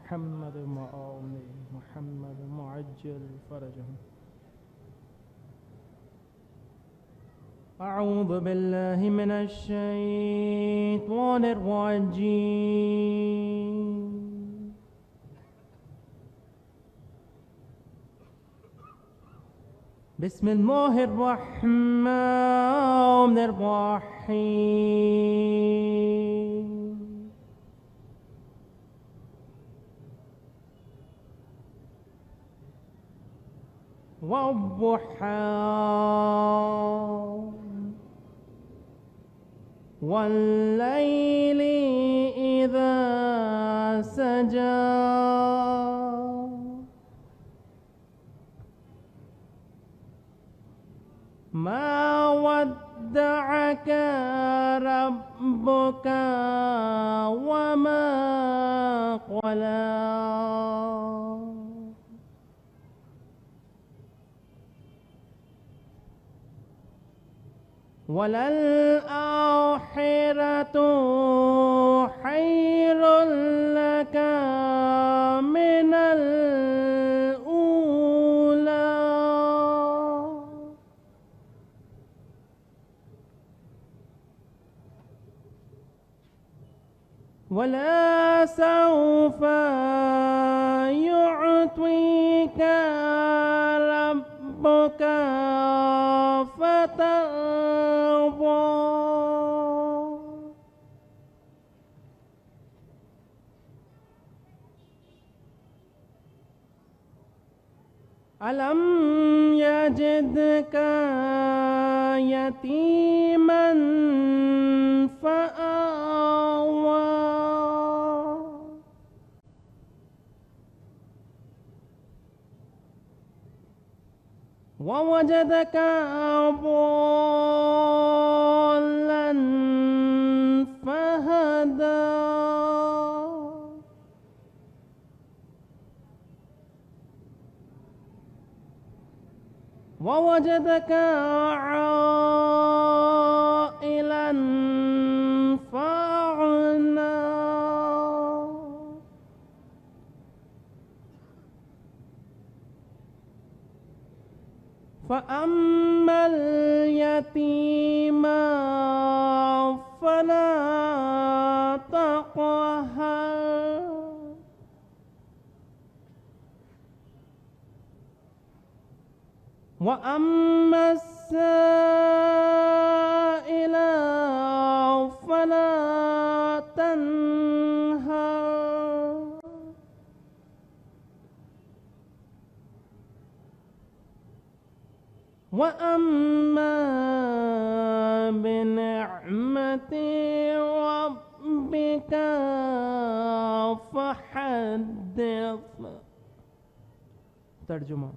محمد وآل محمد معجل فرجهم. أعوذ بالله من الشيطان الرجيم. بسم الله الرحمن الرحيم. والضحى والليل إذا سجى ما ودعك ربك وما قلى وللآخرة خير لك من الأولى ولسوف يعطيك ربك فترضى. ألم يجدك يتيما فآوى ووجدك ضالا فهدى ووجدك عائلا فأغنى فأما اليتيم فلا تقهر وأما السائل فلا تنهر وأما بنعمة ربك فحدث. ترجمہ.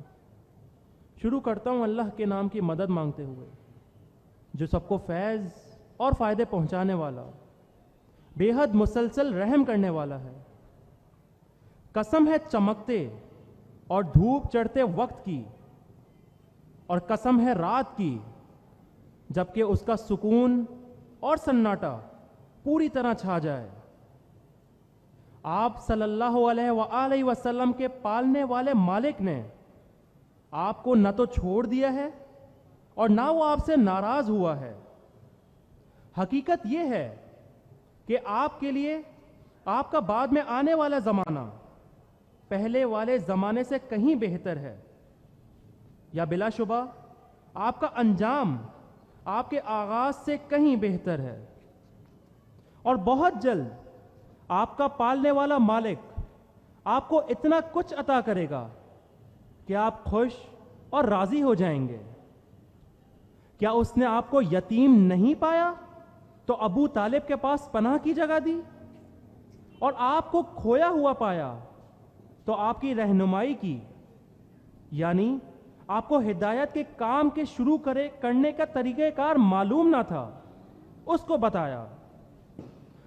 شروع کرتا ہوں اللہ کے نام کی مدد مانگتے ہوئے جو سب کو فیض اور فائدے پہنچانے والا، بے حد مسلسل رحم کرنے والا ہے. قسم ہے چمکتے اور دھوپ چڑھتے وقت کی، اور قسم ہے رات کی جبکہ اس کا سکون اور سناٹا پوری طرح چھا جائے. آپ صلی اللہ علیہ وآلہ وسلم کے پالنے والے مالک نے آپ کو نہ تو چھوڑ دیا ہے اور نہ وہ آپ سے ناراض ہوا ہے. حقیقت یہ ہے کہ آپ کے لیے آپ کا بعد میں آنے والا زمانہ پہلے والے زمانے سے کہیں بہتر ہے، یا بلا شبہ آپ کا انجام آپ کے آغاز سے کہیں بہتر ہے. اور بہت جلد آپ کا پالنے والا مالک آپ کو اتنا کچھ عطا کرے گا کہ آپ خوش اور راضی ہو جائیں گے. کیا اس نے آپ کو یتیم نہیں پایا تو ابو طالب کے پاس پناہ کی جگہ دی، اور آپ کو کھویا ہوا پایا تو آپ کی رہنمائی کی، یعنی آپ کو ہدایت کے کام کے شروع کرنے کا طریقہ کار معلوم نہ تھا، اس کو بتایا.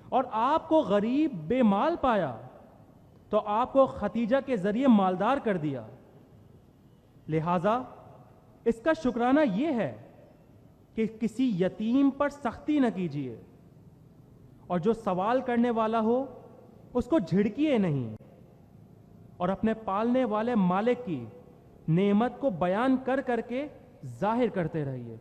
اور آپ کو غریب بے مال پایا تو آپ کو ختیجہ کے ذریعے مالدار کر دیا. لہذا اس کا شکرانہ یہ ہے کہ کسی یتیم پر سختی نہ کیجیے، اور جو سوال کرنے والا ہو اس کو جھڑکیے نہیں. اور اپنے پالنے والے مالک کی نعمت کو بیان کر کر کے ظاہر کرتے رہیے.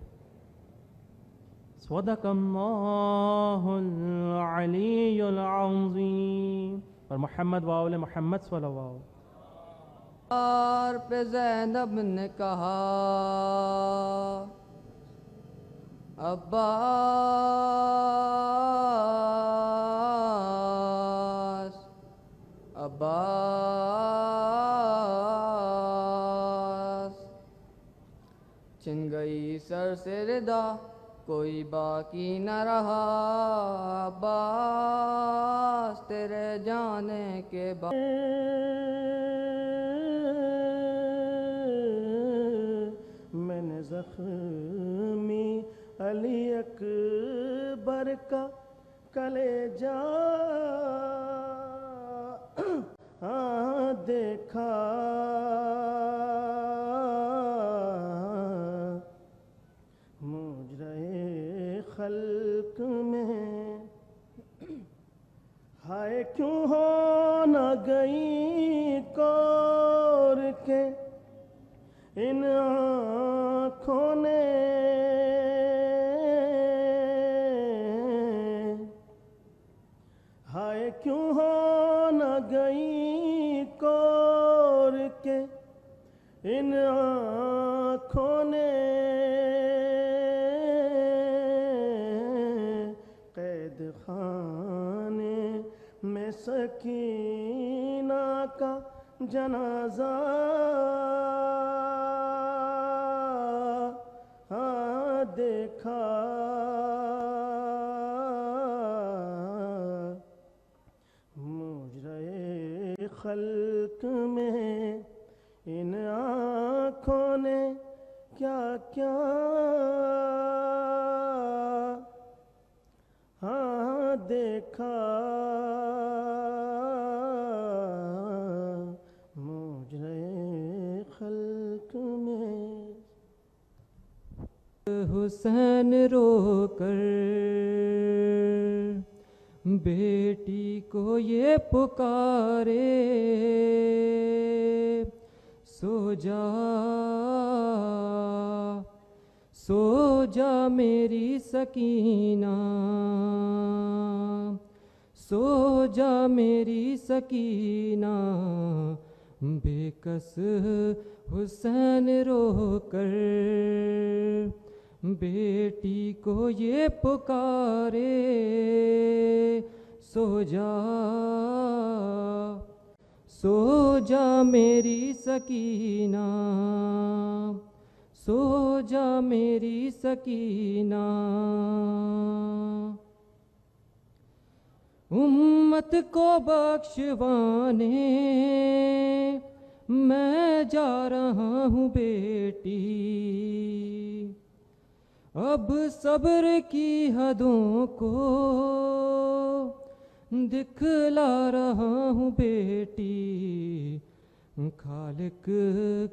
صدق اللہ العلی العظیم. اور محمد واول محمد صلی اللہ علیہ وسلم. اور پہ زینب نے کہا عباس عباس، چھن گئی سر سے ردا کوئی باقی نہ رہا، عباس تیرے جانے کے بعد. میں نے زخمی علی اکبر کا کلیجہ دیکھا، مجرے خلق میں ہائے کیوں ہو نہ گئی کور کے ان آنکھوں نے، ہائے کیوں ہو نہ گئی کور کے ان آنکھوں نے، قید خانے میں سکینہ کا جنازہ دیکھا، مجرے خلق میں ان آنکھوں نے کیا کیا دیکھا، مجرے خلق میں. حسین رو کر بیٹی کو یہ پکارے، سو جا سو جا میری سکینہ، سو جا میری سکینہ، بے کس حسین رو کر بیٹی کو یہ پکارے، سو جا سو جا میری سکینہ، سو جا میری سکینہ. امت کو بخشوانے میں جا رہا ہوں بیٹی، اب صبر کی حدوں کو دکھلا رہا ہوں بیٹی، خالق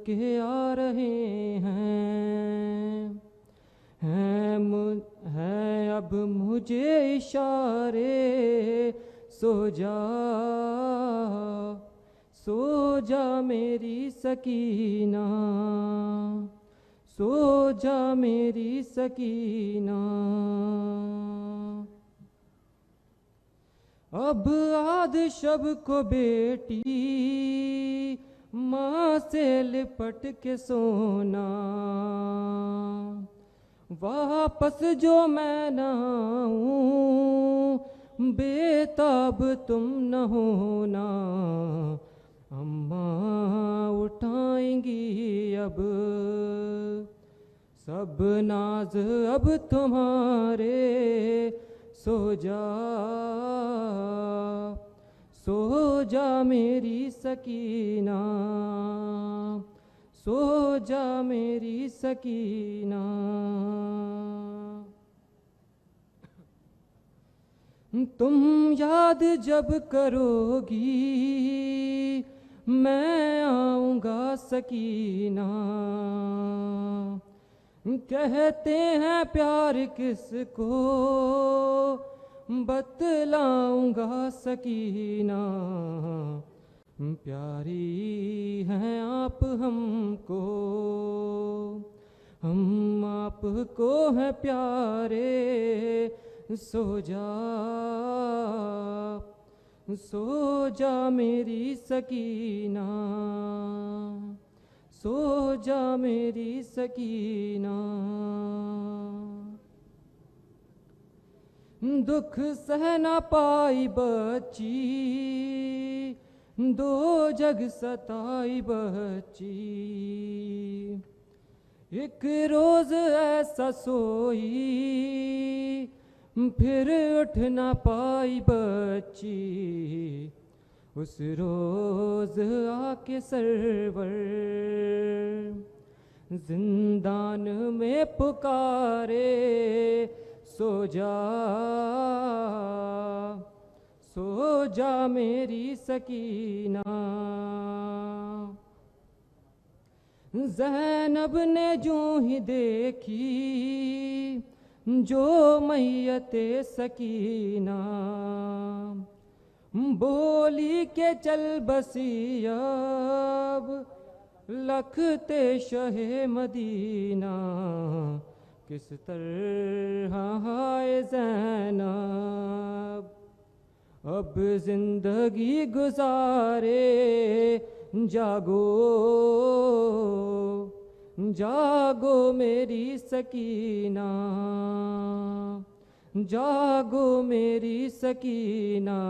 کے آ رہے ہیں اب مجھے اشارے، سو جا سو جا میری سکینہ، سو جا میری سکینہ. اب آدھ شب کو بیٹی ماں سے لپٹ کے سونا، واپس جو میں نہ آؤں بے تاب تم نہ ہونا، اماں اٹھائیں گی اب سب ناز اب تمہارے، سو جا سو جا میری سکینہ، سو جا میری سکینہ. تم یاد جب کرو گی میں آؤں گا سکینہ، کہتے ہیں پیار کس کو بتلاؤں گا سکینہ، پیاری ہیں آپ ہم کو، ہم آپ کو ہیں پیارے، سو جا میری سکینہ، سو جا میری سکینہ۔ دکھ سہ نہ پائی بچی، دو جگ ستائی بچی، ایک روز ایسا سوئی، پھر اٹھ نہ پائی بچی، اس روز آ کے سرور زندان میں پکارے، سو جا میری سکینہ۔ زینب نے جو ہی دیکھی جو میت سکینہ، بولی کہ چل بسی اب لکھتے شہ مدینہ، کس طرح ہے زینب اب زندگی گزارے، جاگو جاگو میری سکینہ، جاگو میری سکینہ،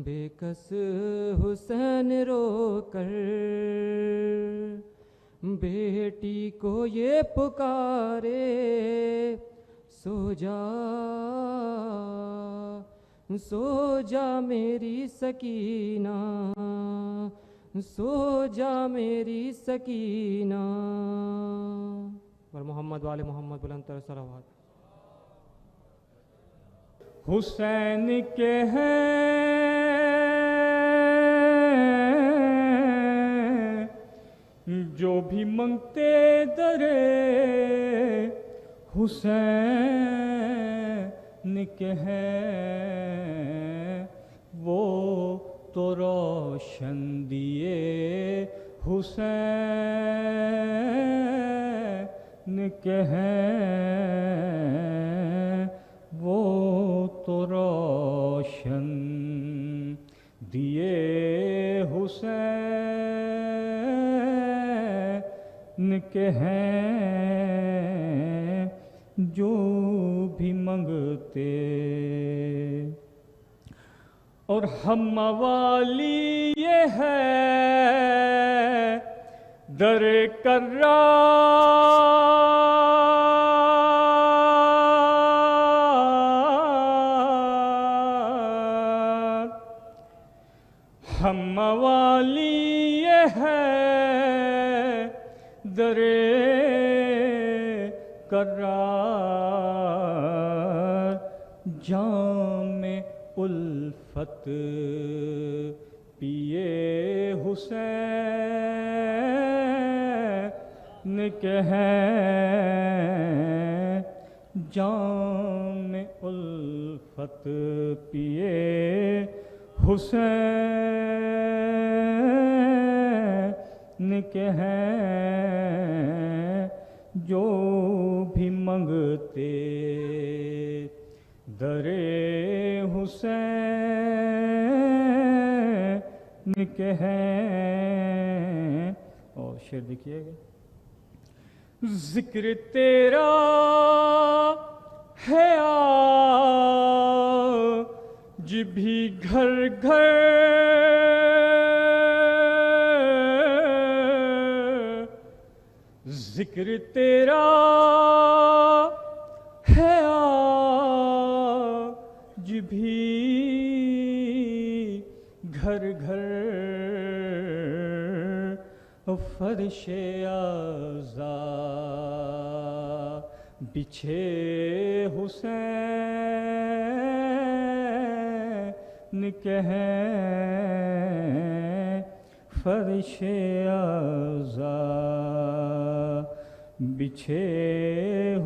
بے کس حسین رو کر بیٹی کو یہ پکارے، سو جا میری سکینہ، سو جا میری سکینہ۔ اور محمد وآل محمد بلند تر صلوات۔ حسین کے ہیں جو بھی منگتے درے، حسین کے ہیں وہ تو روشن دیے، حسین کے ہیں وہ تو روشن دیے، حسین کے ہیں جو بھی منگتے، اور ہم موالی یہ ہے در کرار، ہم موالی یہ ہے در کرار، جام الفت پیے حسین کے ہیں، جام الفت پیے حسین کے ہیں جو بھی منگتے در حسین کے ہیں۔ اور شعر دیکھیے گا، ذکر تیرا ہے آج بھی گھر گھر، ذکر تیرا ہے آج بھی گھر گھر، فرش عزا بچھے حسین کے ہیں، فرش عزا بچھے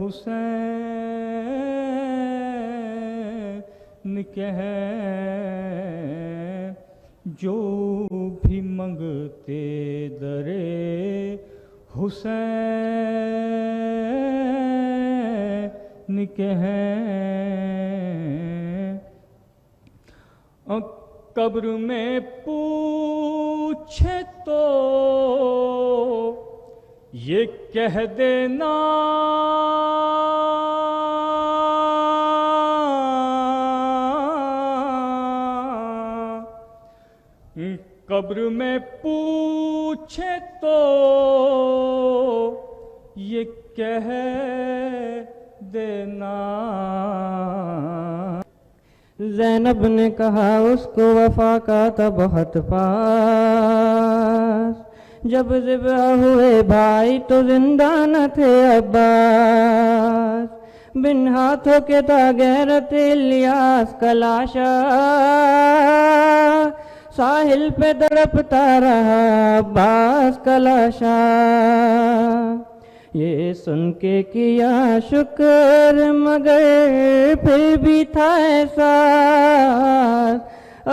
حسین کے ہیں جو بھی منگتے درے حسین کے ہیں، قبر میں پوچھے تو یہ کہہ دینا قبر میں پوچھے تو یہ کہہ دینا۔ زینب نے کہا اس کو وفا کا تھا بہت پاس، جب ذبح ہوئے بھائی تو زندہ نہ تھے عباس، بن ہاتھوں کے تھا غیرت الیاس کا لاشا، ساحل پہ تڑپتا رہا عباس کا لاشا۔ یہ سن کے کیا شکر مگر پھر بھی تھا احساس،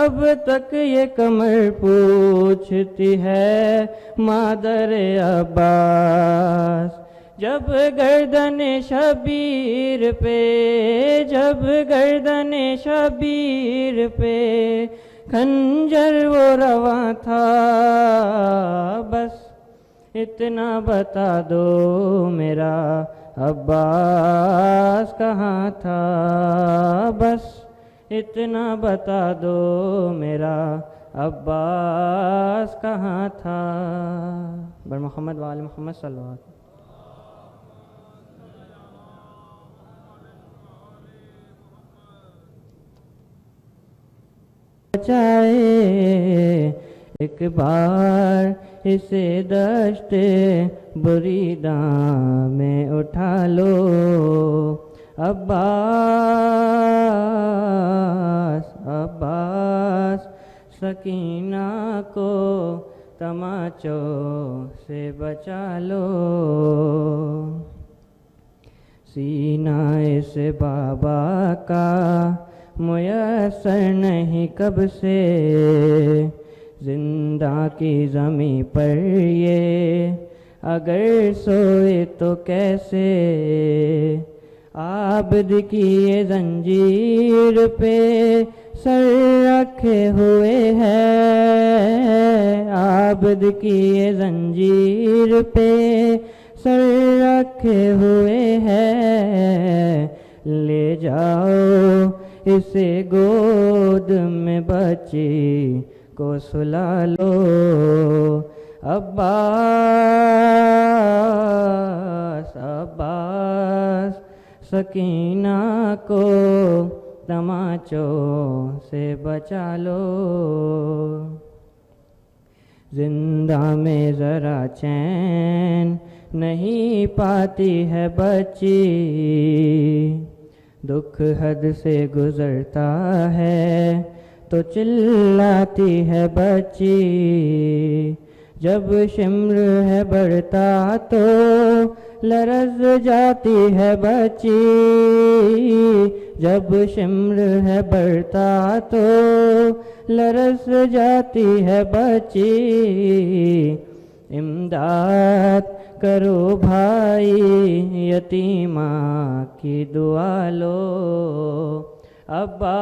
اب تک یہ کمر پوچھتی ہے مادر عباس۔ جب گردن شبیر پہ، جب گردن شبیر پہ خنجر وہ رواں تھا، بس اتنا بتا دو میرا عباس کہاں تھا، بس اتنا بتا دو میرا عباس کہاں تھا۔ بر محمد وآل محمد صلی اللہ علیہ وسلم۔ چاہے ایک بار اسے دشت بریداں میں اٹھا لو، عباس عباس سکینہ کو تماچوں سے بچا لو، سینہ اس بابا کا میسر نہیں کب سے، زندہ کی زمیں پر یہ اگر سوئے تو کیسے، عابد کی یہ زنجیر پہ سر رکھے ہوئے ہے، عابد کی یہ زنجیر پہ سر رکھے ہوئے ہے، لے جاؤ اسے گود میں بچی کو سلا لو، عباس عباس سکینہ کو تماچوں سے بچا لو، زندہ میں ذرا چین نہیں پاتی ہے بچی، دکھ حد سے گزرتا ہے تو چلاتی ہے بچی، جب شمر ہے بڑھتا تو لرز جاتی ہے بچی، جب شمر ہے بڑھتا تو لرز جاتی ہے بچی، امداد کرو بھائی یتیمہ کی دعا لو، عباس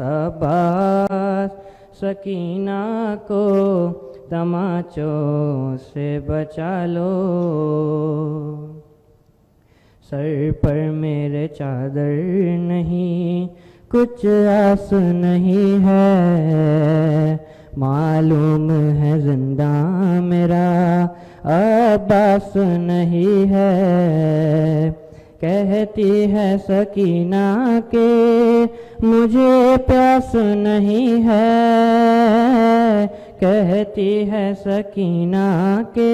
عباس سکینہ کو تماچوں سے بچا لو، سر پر میرے چادر نہیں کچھ آس نہیں ہے، معلوم ہے زندہ میرا عباس نہیں ہے، کہتی ہے سکینہ کہ مجھے پیاس نہیں ہے، کہتی ہے سکینہ کہ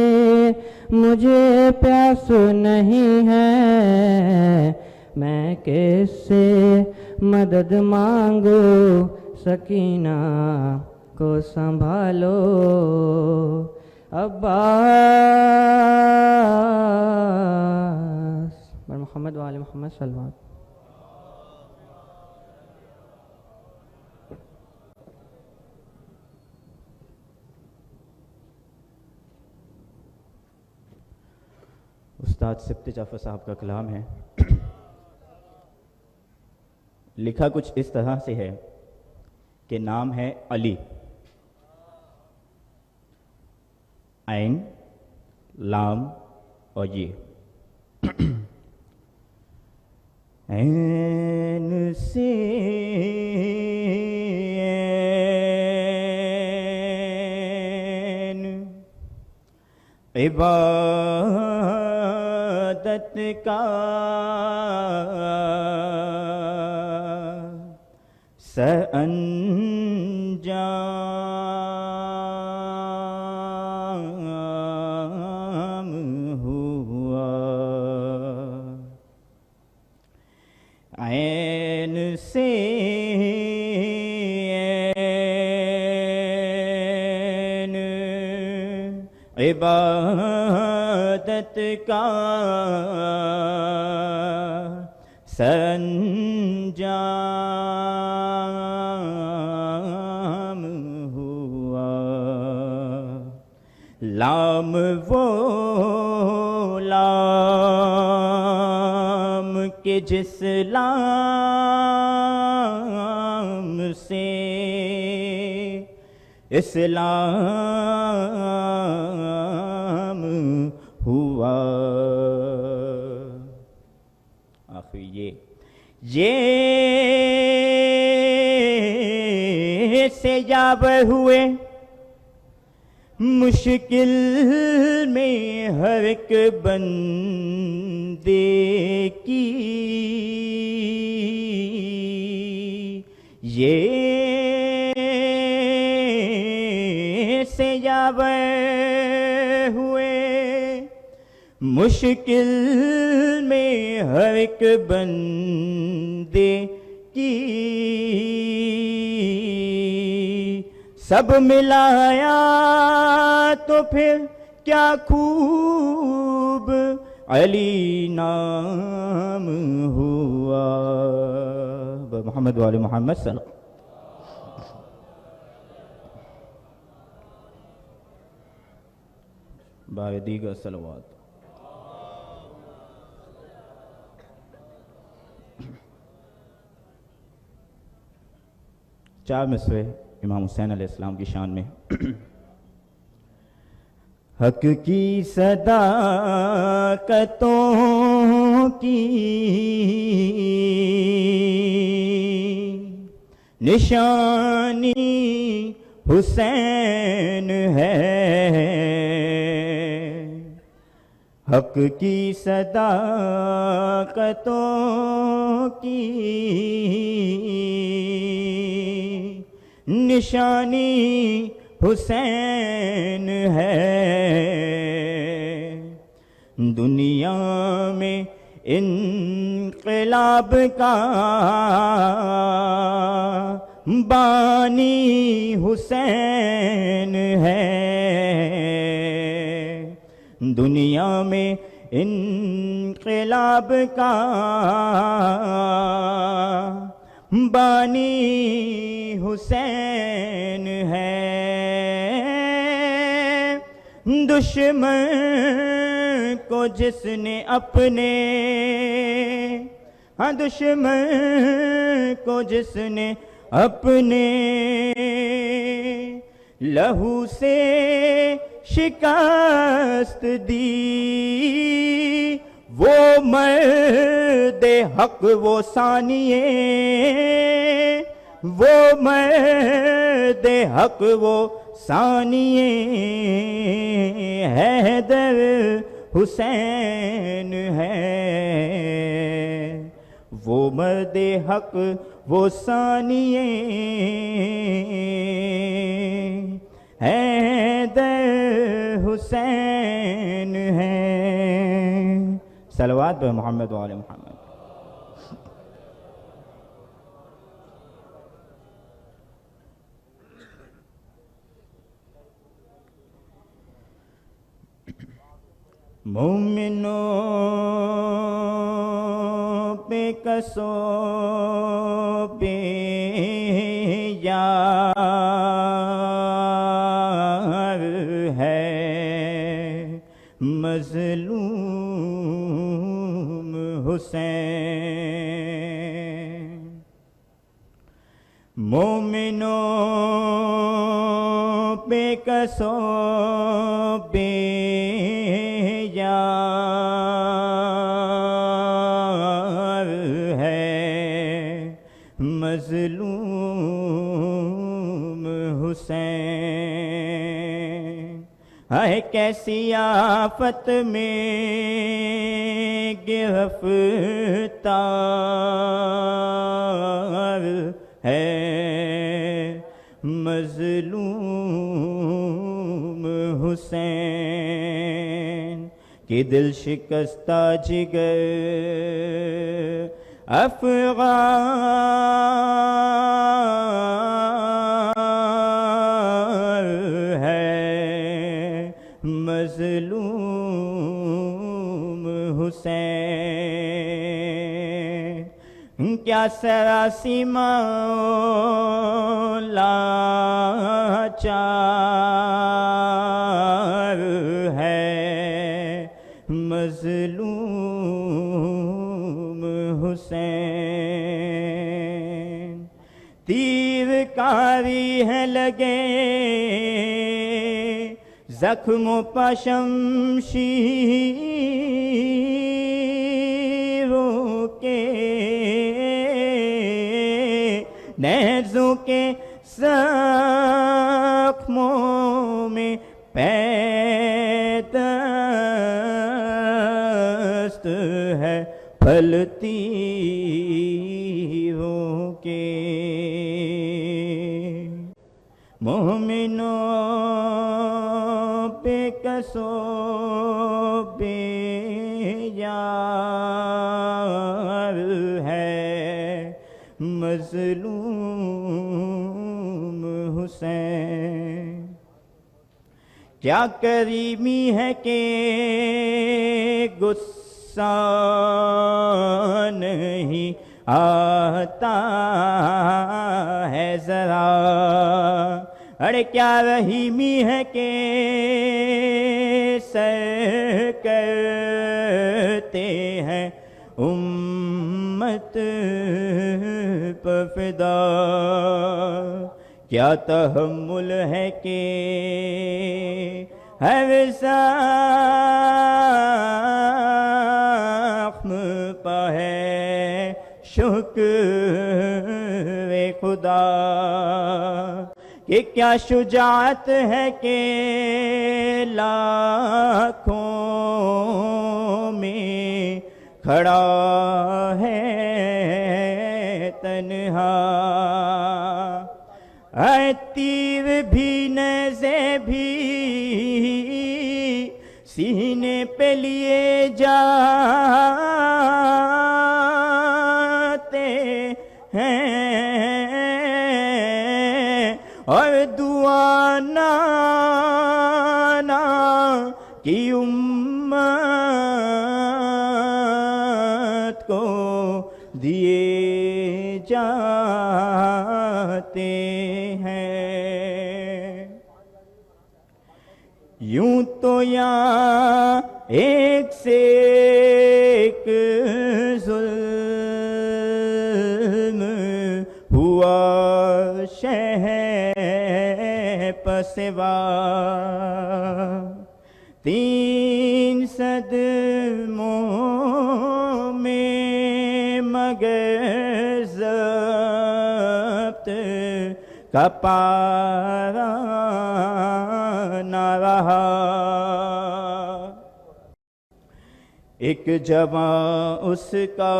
مجھے پیاس نہیں ہے، میں کس سے مدد مانگو سکینہ کو سنبھالو، عباس بر محمد وآل محمد صلی اللہ علیہ وسلم۔ استاد سبت جعفر صاحب کا کلام ہے. لکھا کچھ اس طرح سے ہے کہ نام ہے علی، عین لام اور یہ عین سے عبادت کا سرانجام ہوا. عین سے عین عبادت کا سرانجام ہوا. لام وہ لام کہ جس لام سے اسلام ہوا. آخر یہ سے یاور ہوئے مشکل میں ہر ایک بندے کی. یہ سے یاور ہوئے مشکل میں ہر ایک بندے کی. سب ملایا تو پھر کیا خوب علی نام ہوا. محمد وآل محمد صلی اللہ. بار دیگر صلوات. چار مصرعے امام حسین علیہ السلام کی شان میں. حق کی صداقتوں کی نشانی حسین ہے. حق کی صداقتوں کی نشانی حسین ہے. دنیا میں انقلاب کا بانی حسین ہے. دنیا میں انقلاب کا بانی حسین ہے. دشمن کو جس نے اپنے دشمن کو جس نے اپنے لہو سے شکست دی وہ مرد حق وہ ثانیے وہ مرد حق وہ ثانیے حیدر حسین ہے. وہ مرد حق وہ ثانیے حیدر حسین ہے. صلوات بر محمد وآل محمد. مومنوں پہ کسو پہ یار ہے مظلوم حسین مومنوں پہ کسو بے یار ہے مظلوم حسین ہے کیسی آفت میں گرفتار ہے مظلوم حسین کہ دل شکستہ جگر افغان ہے مظلوم حسین کیا سراسی مولا چار ہے مظلوم حسین تیر کاری ہے لگے زخموں پہ شمشیروں کے نیزوں کے زخموں میں پیدست ہے پھل تیروں کے مومنوں پہ کسو بے یار ہے مظلوم حسین کیا کریمی ہے کہ غصہ نہیں آتا ہے ذرا ارے کیا رحیمی ہے کہ سر کرتے ہیں امت پر فدا کیا تحمل ہے کہ ہر زخم پہ ہے شکر خدا کہ کیا شجاعت ہے کہ لاکھوں میں کھڑا ہے تنہا اے تیر بھی نیزے بھی سینے پہ لیے جاتے ہیں اور دعا نانا کی امت کو دیے جاتے ہیں یوں تو یہاں ایک سے ایک ظلم ہوا شہر پسوا 300 میں مگر ضبط کا پارا نہ رہا ایک جوان اس کا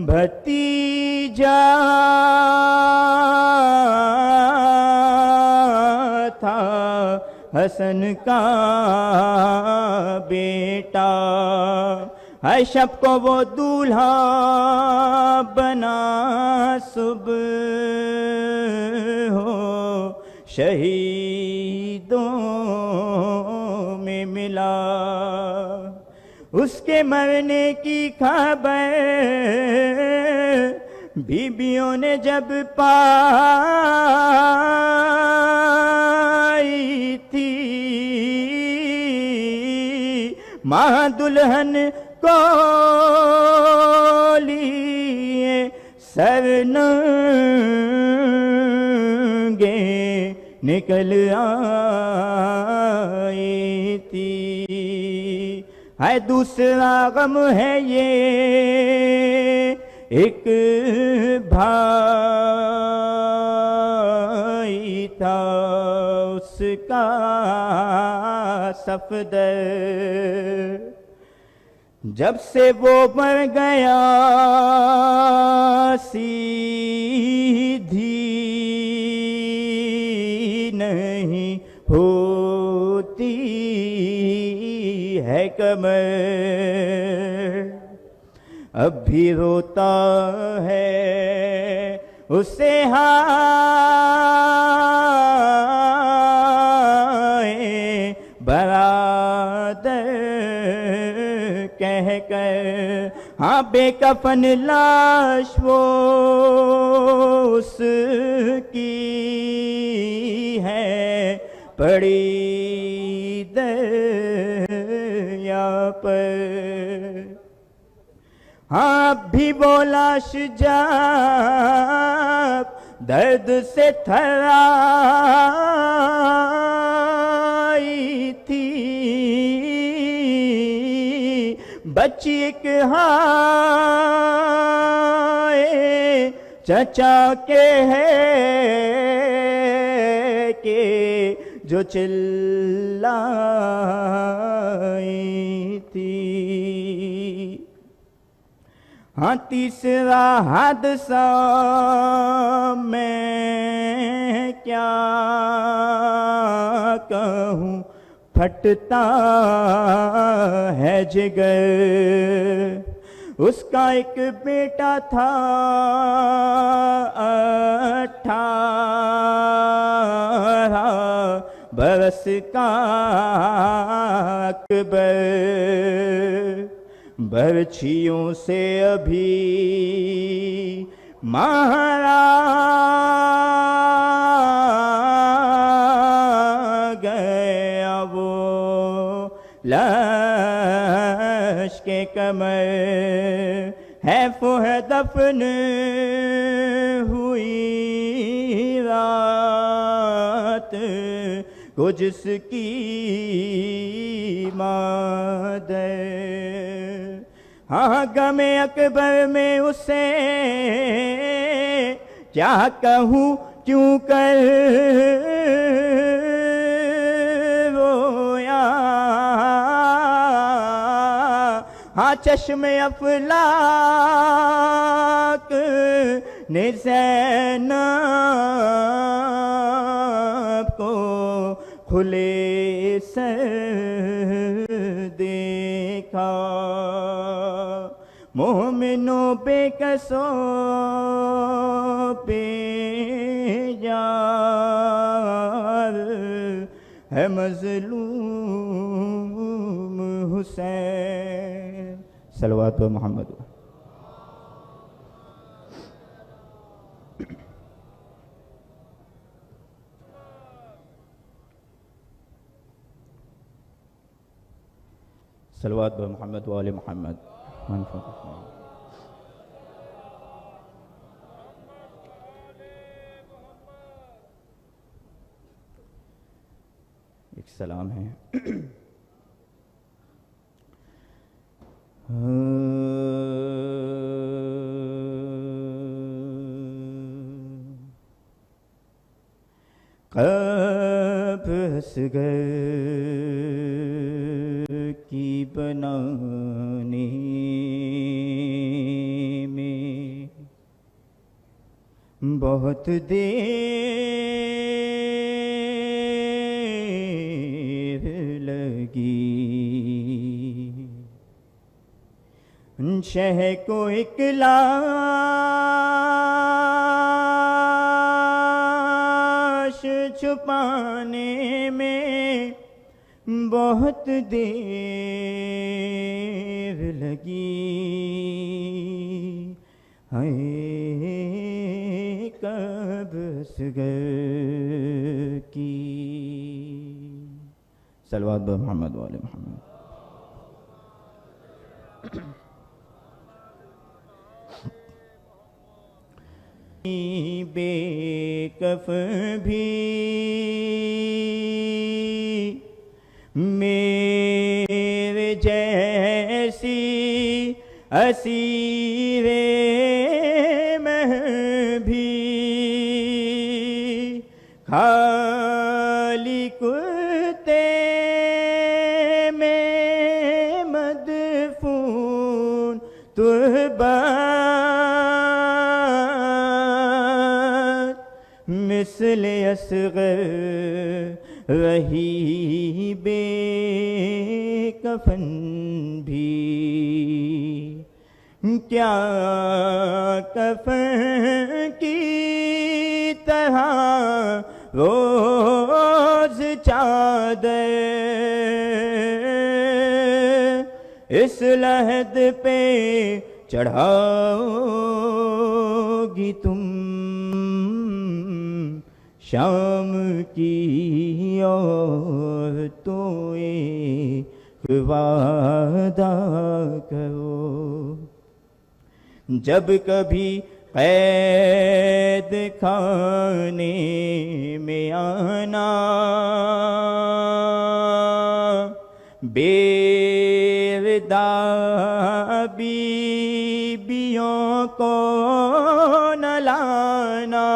بھتیجا تھا حسن کا بیٹا ہر شب کو وہ دولہا بنا صبح ہو شہیدوں میں ملا اس کے مرنے کی خبر بیویوں نے جب پائی تھی ماں دلہن کو لیے سر ننگے نکل آئی تھی. ہے دوسرا غم ہے یہ ایک بھائی تھا اس کا صفدر، جب سے وہ مر گیا سیدھی نہیں ہوتی ہے کمر. اب بھی روتا ہے اسے ہائے برادر کہہ کر. ہاں بے کفن لاش وہ اس کی ہے پڑی دریا پر. ہاں بھی وہ لاش جب درد سے تھرائی تھی، بچی ایک ہائے چچا کے ہے کہ جو چلائی تھی. ہاں تیسرا حادثہ میں کیا کہوں، پھٹتا ہے جگر. اس کا ایک بیٹا تھا 18 برس کا اکبر. برچھیوں سے ابھی مارا گیا وہ لاش کے کمر. ہے فوہ دفن ہوئی رات کو جس کی مادر. ہاں غم اکبر میں اسے کیا کہوں کیوں کر رویا. ہاں چشم افلاک نے زینب کو کھلے سر دیکھا. مومنوں بے قصوں پہ یار ہے مظلوم حسین. صلوات و محمد. صلوات و محمد و آل محمد. ایک سلام ہے. قبر اصغر کی بنانے میں بہت دیر لگی. شہ کو ایک لاش چھپانے میں بہت دیر لگی. ہے کب اصغر کی. صلوات محمد و آل محمد. بے کف بھی میرے جیسی اسیر مہ بھی خالی کتے میں مدفون تربت مثل اصغر رہی بے کفن بھی کیا کفن کی طرح روز چادر اس لحد پہ چڑھاؤ گی تم شام کی عورتوں ایک وعدہ کرو جب کبھی قید خانے میں آنا بے ردا بیبیوں کو نہ لانا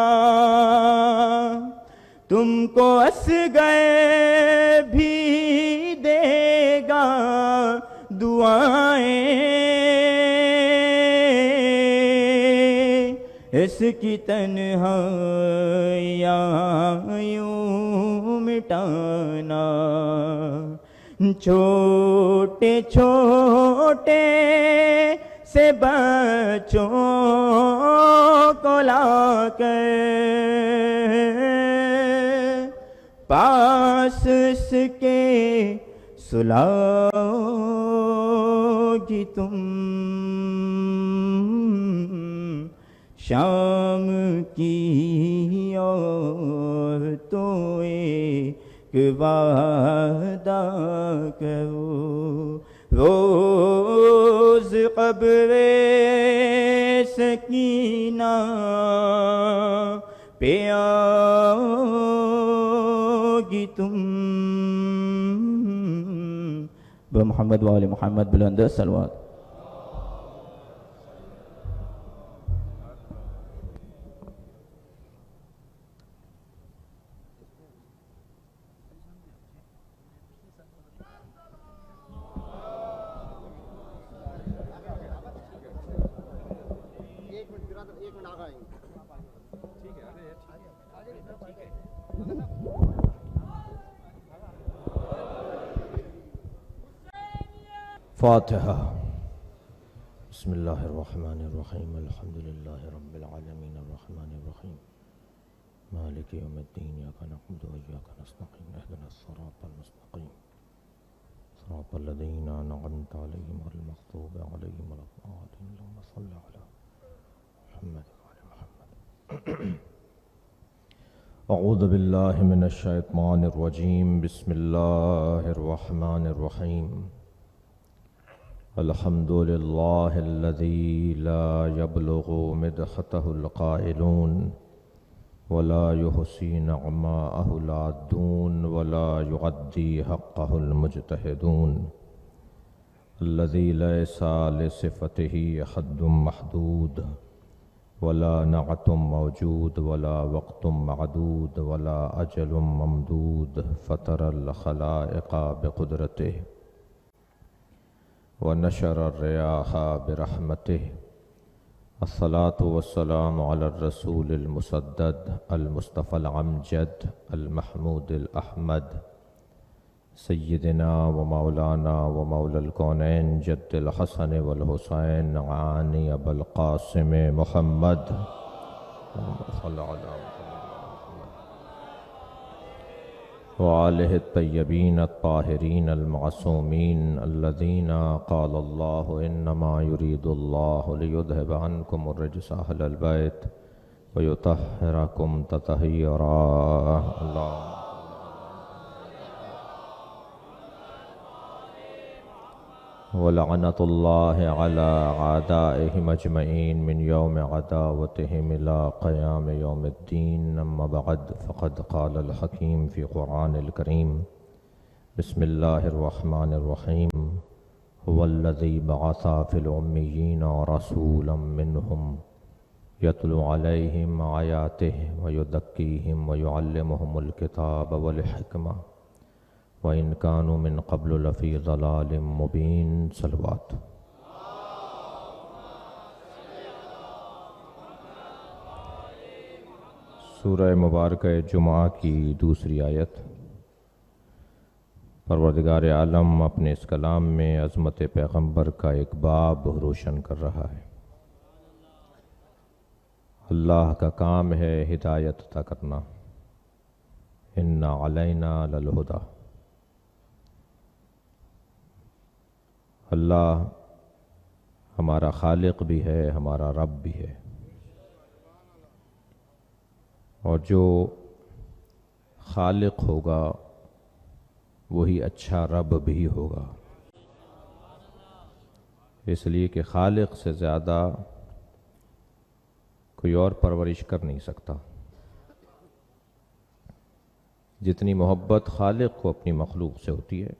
تم کو اصغر بھی دے گا دعائیں اس کی تنہائیاں یوں مٹانا چھوٹے چھوٹے سے بچوں کو لا کر پاس اس کے سلاؤ گی تم شام کی عورتوں ایک وعدہ کرو روز قبر سکینہ پہ آؤ گی تم بمحمد وآل محمد بلند صلوات فاتحہ بسم اللہ الرحمن الرحیم الحمد للہ رب العالمین الرحمن الرحیم مالک یوم الدین ایاک نعبد و ایاک نستعین اهدنا الصراط المستقیم صراط الذین انعمت علیہم غیر المغضوب علیہم ولا الضالین اللهم صل علی محمد وعلی محمد اعوذ باللہ من الشیطان الرجیم بسم اللہ الرحمن الرحیم الحمد للہ الذی لا یبلغ مدحته القائلون ولا يحصي نعماءه العادون ولا يعدي حقه المجتهدون الذي ليس لصفته حد محدود ولا نعت موجود ولا وقت معدود ولا أجل ممدود فطر الخلائق بقدرته ونشر الرياح برحمته الصلاة والسلام على الرسول المسدد المصطفى العمجد المحمود الأحمد سيدنا ومولانا ومولى الكونين جد الحسن والحسين عاني أبا القاسم محمد صلى على محمد وآله الطيبين الطاهرين المعصومين الذين قال الله إنما يريد الله ليذهب عنكم الرجس أهل البيت ويطهركم تطهيرا ولعنة الله على أعدائهم أجمعين من يوم عداوتهم إلى قيام يوم الدين. أما بعد، فقد قال الحكيم في قرآن الكريم: بسم الله الرحمن الرحيم. هو الذي بعث في الأميين رسولا منهم يتلو عليهم آياته ويزكيهم ويعلمهم الكتاب والحكمة وإن كانوا من قبل لفي ضلال مبين. صلوات. سورہ مبارکہ جمعہ کی دوسری آیت. پروردگار عالم اپنے اس کلام میں عظمت پیغمبر کا ایک باب روشن کر رہا ہے. اللہ کا کام ہے ہدایت عطا کرنا. ان علینا للہدی. اللہ ہمارا خالق بھی ہے، ہمارا رب بھی ہے، اور جو خالق ہوگا وہی اچھا رب بھی ہوگا، اس لیے کہ خالق سے زیادہ کوئی اور پرورش کر نہیں سکتا. جتنی محبت خالق کو اپنی مخلوق سے ہوتی ہے،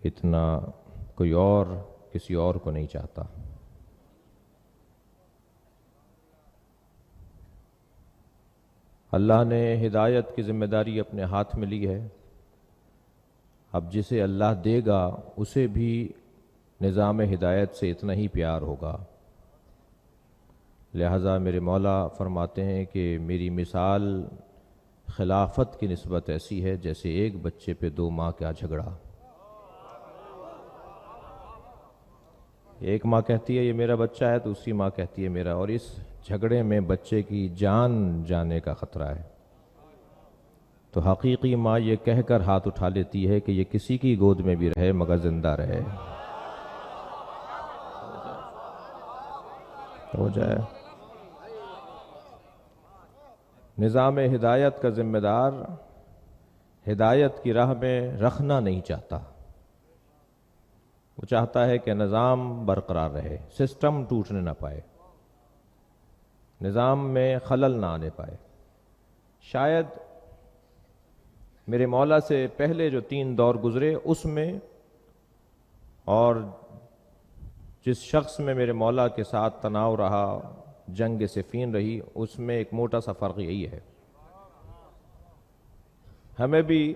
اتنا کوئی اور کسی اور کو نہیں چاہتا. اللہ نے ہدایت کی ذمہ داری اپنے ہاتھ میں لی ہے. اب جسے اللہ دے گا اسے بھی نظام ہدایت سے اتنا ہی پیار ہوگا. لہذا میرے مولا فرماتے ہیں کہ میری مثال خلافت کی نسبت ایسی ہے جیسے ایک بچے پہ دو ماں کا جھگڑا. ایک ماں کہتی ہے یہ میرا بچہ ہے، دوسری ماں کہتی ہے میرا، اور اس جھگڑے میں بچے کی جان جانے کا خطرہ ہے. تو حقیقی ماں یہ کہہ کر ہاتھ اٹھا لیتی ہے کہ یہ کسی کی گود میں بھی رہے مگر زندہ رہے. ہو جائے. نظام ہدایت کا ذمہ دار ہدایت کی راہ میں رکھنا نہیں چاہتا. وہ چاہتا ہے کہ نظام برقرار رہے، سسٹم ٹوٹنے نہ پائے، نظام میں خلل نہ آنے پائے. شاید میرے مولا سے پہلے جو 3 دور گزرے اس میں اور جس شخص میں میرے مولا کے ساتھ تناؤ رہا، جنگ صفین رہی، اس میں ایک موٹا سا فرق یہی ہے. ہمیں بھی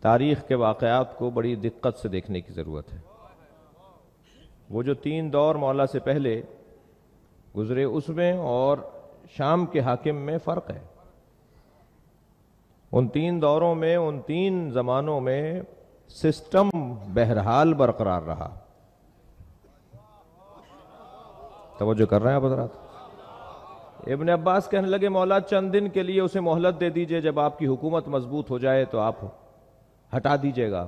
تاریخ کے واقعات کو بڑی دقت سے دیکھنے کی ضرورت ہے. وہ جو 3 دور مولا سے پہلے گزرے اس میں اور شام کے حاکم میں فرق ہے. ان 3 دوروں میں، ان 3 زمانوں میں سسٹم بہرحال برقرار رہا. توجہ کر رہے ہیں آپ حضرات؟ ابن عباس کہنے لگے مولا چند دن کے لیے اسے مہلت دے دیجئے، جب آپ کی حکومت مضبوط ہو جائے تو آپ ہٹا دیجئے گا.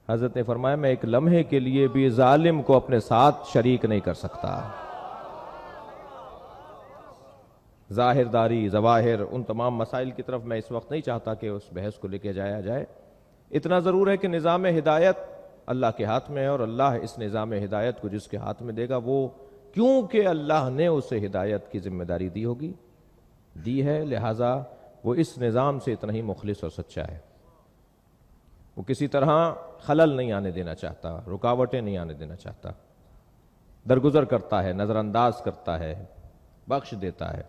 حضرت نے فرمایا میں ایک لمحے کے لیے بھی ظالم کو اپنے ساتھ شریک نہیں کر سکتا. ظاہر داری، ظواہر، ان تمام مسائل کی طرف میں اس وقت نہیں چاہتا کہ اس بحث کو لے کے جایا جائے. اتنا ضرور ہے کہ نظام ہدایت اللہ کے ہاتھ میں ہے، اور اللہ اس نظام ہدایت کو جس کے ہاتھ میں دے گا وہ کیونکہ اللہ نے اسے ہدایت کی ذمہ داری دی ہوگی، دی ہے، لہٰذا وہ اس نظام سے اتنا ہی مخلص اور سچا ہے. وہ کسی طرح خلل نہیں آنے دینا چاہتا، رکاوٹیں نہیں آنے دینا چاہتا. درگزر کرتا ہے، نظر انداز کرتا ہے، بخش دیتا ہے.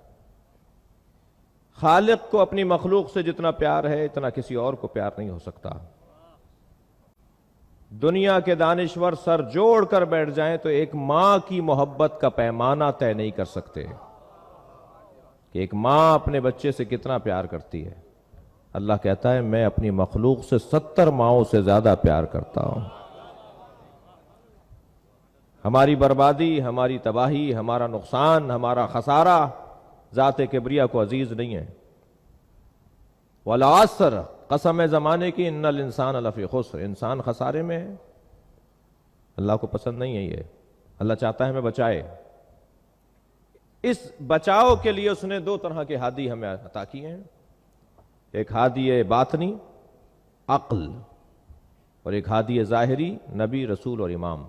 خالق کو اپنی مخلوق سے جتنا پیار ہے اتنا کسی اور کو پیار نہیں ہو سکتا. دنیا کے دانشور سر جوڑ کر بیٹھ جائیں تو ایک ماں کی محبت کا پیمانہ طے نہیں کر سکتے کہ ایک ماں اپنے بچے سے کتنا پیار کرتی ہے. اللہ کہتا ہے میں اپنی مخلوق سے 70 ماؤں سے زیادہ پیار کرتا ہوں. ہماری بربادی، ہماری تباہی، ہمارا نقصان، ہمارا خسارہ ذات کبریا کو عزیز نہیں ہے. والعصر، قسم زمانے کی، ان الانسان لفی خسر، انسان خسارے میں ہے. اللہ کو پسند نہیں ہے یہ. اللہ چاہتا ہے ہمیں بچائے. اس بچاؤ کے لیے اس نے 2 طرح کے ہادی ہمیں عطا کیے ہیں. ایک ہادی باطنی، عقل، اور ایک ہادی ظاہری، نبی، رسول اور امام۔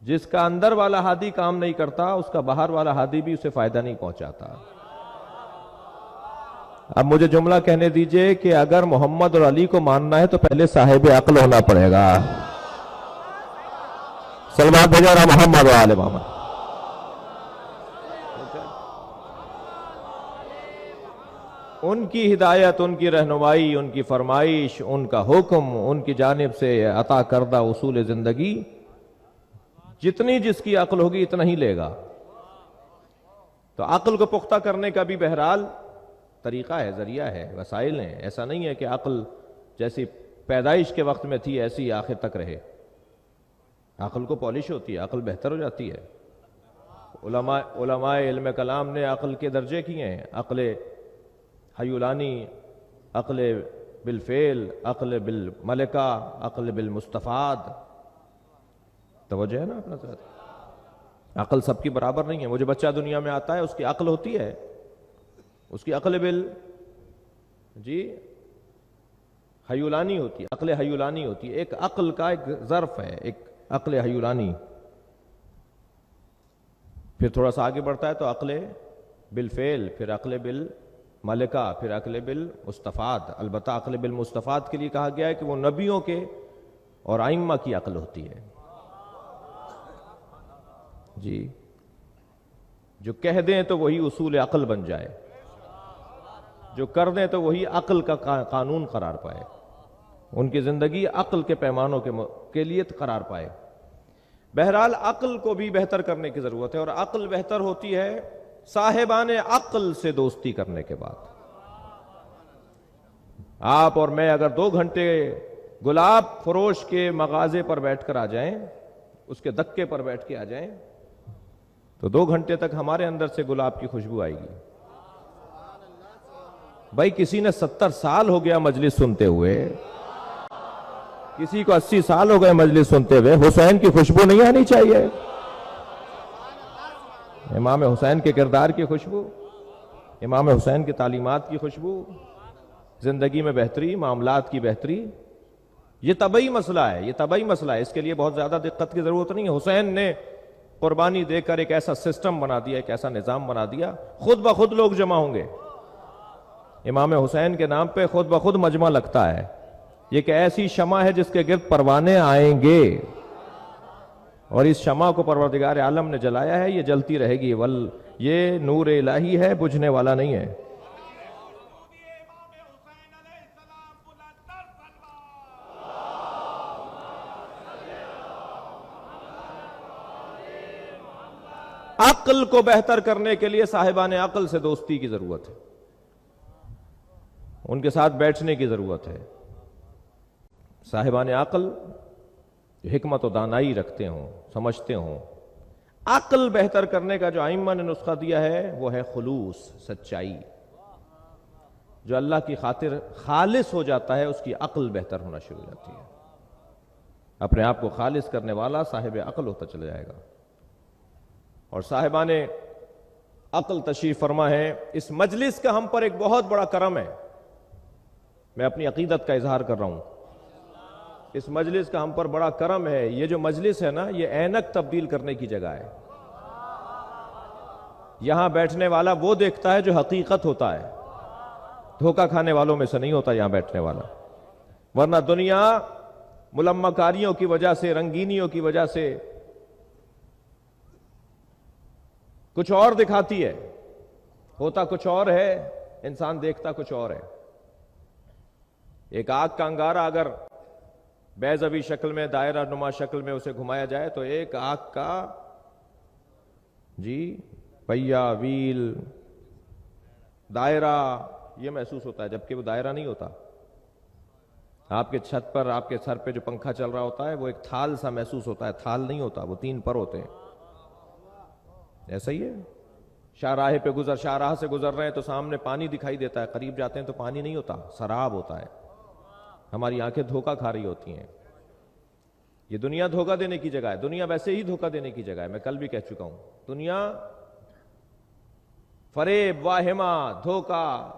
جس کا اندر والا ہادی کام نہیں کرتا، اس کا باہر والا ہادی بھی اسے فائدہ نہیں پہنچاتا۔ اب مجھے جملہ کہنے دیجئے کہ اگر محمد اور علی کو ماننا ہے تو پہلے صاحب عقل ہونا پڑے گا۔ سلمان بھیجا رہا محمد و آل محمد۔ ان کی ہدایت، ان کی رہنمائی، ان کی فرمائش، ان کا حکم، ان کی جانب سے عطا کردہ اصول زندگی، جتنی جس کی عقل ہوگی اتنا ہی لے گا۔ تو عقل کو پختہ کرنے کا بھی بہرحال طریقہ ہے، ذریعہ ہے، وسائل ہیں۔ ایسا نہیں ہے کہ عقل جیسی پیدائش کے وقت میں تھی ایسی آخر تک رہے۔ عقل کو پالش ہوتی ہے، عقل بہتر ہو جاتی ہے۔ علماء علم کلام نے عقل کے درجے کیے ہیں، عقل حیولانی، عقل بالفعل، عقل بالملکہ، عقل بالمستفاد۔ توجہ ہے نا اپنا ساتھ؟ عقل سب کی برابر نہیں ہے۔ وہ جو بچہ دنیا میں آتا ہے اس کی عقل ہوتی ہے، اس کی عقل حیولانی ہوتی ہے، عقل حیولانی ہوتی ہے۔ ایک عقل کا ایک ظرف ہے، ایک عقل حیولانی۔ پھر تھوڑا سا آگے بڑھتا ہے تو عقل بالفعل، پھر عقل بالملکہ، پھر عقل بالمستفاد۔ البتہ عقل بالمستفاد کے لیے کہا گیا ہے کہ وہ نبیوں کے اور ائمہ کی عقل ہوتی ہے۔ جی، جو کہہ دیں تو وہی اصول عقل بن جائے، جو کر دیں تو وہی عقل کا قانون قرار پائے، ان کی زندگی عقل کے پیمانوں کے لیے قرار پائے۔ بہرحال عقل کو بھی بہتر کرنے کی ضرورت ہے، اور عقل بہتر ہوتی ہے صاحبان عقل سے دوستی کرنے کے بعد۔ آپ اور میں اگر 2 گھنٹے گلاب فروش کے مغازے پر بیٹھ کر آ جائیں، اس کے دکے پر بیٹھ کے آ جائیں، تو 2 گھنٹے تک ہمارے اندر سے گلاب کی خوشبو آئے گی۔ بھائی کسی نے 70 سال ہو گیا مجلس سنتے ہوئے، کسی کو 80 سال ہو گئے مجلس سنتے ہوئے، حسین کی خوشبو نہیں آنی چاہیے؟ امام حسین کے کردار کی خوشبو، امام حسین کی تعلیمات کی خوشبو، زندگی میں بہتری، معاملات کی بہتری، یہ طبعی مسئلہ ہے، یہ طبعی مسئلہ ہے۔ اس کے لیے بہت زیادہ دقت کی ضرورت نہیں ہے۔ حسین نے قربانی دے کر ایک ایسا سسٹم بنا دیا، ایک ایسا نظام بنا دیا، خود بخود لوگ جمع ہوں گے۔ امام حسین کے نام پہ خود بخود مجمع لگتا ہے۔ یہ کہ ایسی شمع ہے جس کے گرد پروانے آئیں گے، اور اس شمع کو پروردگار عالم نے جلایا ہے، یہ جلتی رہے گی۔ یہ نور الہی ہے، بجھنے والا نہیں ہے۔ عقل کو بہتر کرنے کے لیے صاحبان عقل سے دوستی کی ضرورت ہے، ان کے ساتھ بیٹھنے کی ضرورت ہے۔ صاحبان عقل جو حکمت و دانائی رکھتے ہوں، سمجھتے ہوں۔ عقل بہتر کرنے کا جو ائمہ نے نسخہ دیا ہے وہ ہے خلوص، سچائی۔ جو اللہ کی خاطر خالص ہو جاتا ہے اس کی عقل بہتر ہونا شروع ہو جاتی ہے۔ اپنے آپ کو خالص کرنے والا صاحب عقل ہوتا چلا جائے گا۔ اور صاحبان عقل تشریف فرما ہے۔ اس مجلس کا ہم پر ایک بہت بڑا کرم ہے، میں اپنی عقیدت کا اظہار کر رہا ہوں۔ اس مجلس کا ہم پر بڑا کرم ہے۔ یہ جو مجلس ہے نا، یہ اینک تبدیل کرنے کی جگہ ہے۔ یہاں بیٹھنے والا وہ دیکھتا ہے جو حقیقت ہوتا ہے، دھوکہ کھانے والوں میں سے نہیں ہوتا یہاں بیٹھنے والا۔ ورنہ دنیا ملمہ کاریوں کی وجہ سے، رنگینیوں کی وجہ سے کچھ اور دکھاتی ہے، ہوتا کچھ اور ہے، انسان دیکھتا کچھ اور ہے۔ ایک آگ کا انگارہ اگر بیضوی شکل میں، دائرہ نما شکل میں اسے گھمایا جائے تو ایک آگ کا پہیا، ویل، دائرہ یہ محسوس ہوتا ہے، جبکہ وہ دائرہ نہیں ہوتا۔ آپ کے چھت پر، آپ کے سر پہ جو پنکھا چل رہا ہوتا ہے وہ ایک تھال سا محسوس ہوتا ہے، تھال نہیں ہوتا، وہ 3 پر ہوتے ہیں۔ ایسا ہی ہے، شاہراہ پہ شاہراہ سے گزر رہے ہیں تو سامنے پانی دکھائی دیتا ہے، قریب جاتے ہیں تو پانی نہیں ہوتا، سراب ہوتا ہے۔ ہماری آنکھیں دھوکہ کھا رہی ہوتی ہیں۔ یہ دنیا دھوکہ دینے کی جگہ ہے، دنیا ویسے ہی دھوکہ دینے کی جگہ ہے، میں کل بھی کہہ چکا ہوں۔ دنیا فریب، واہمہ، دھوکہ،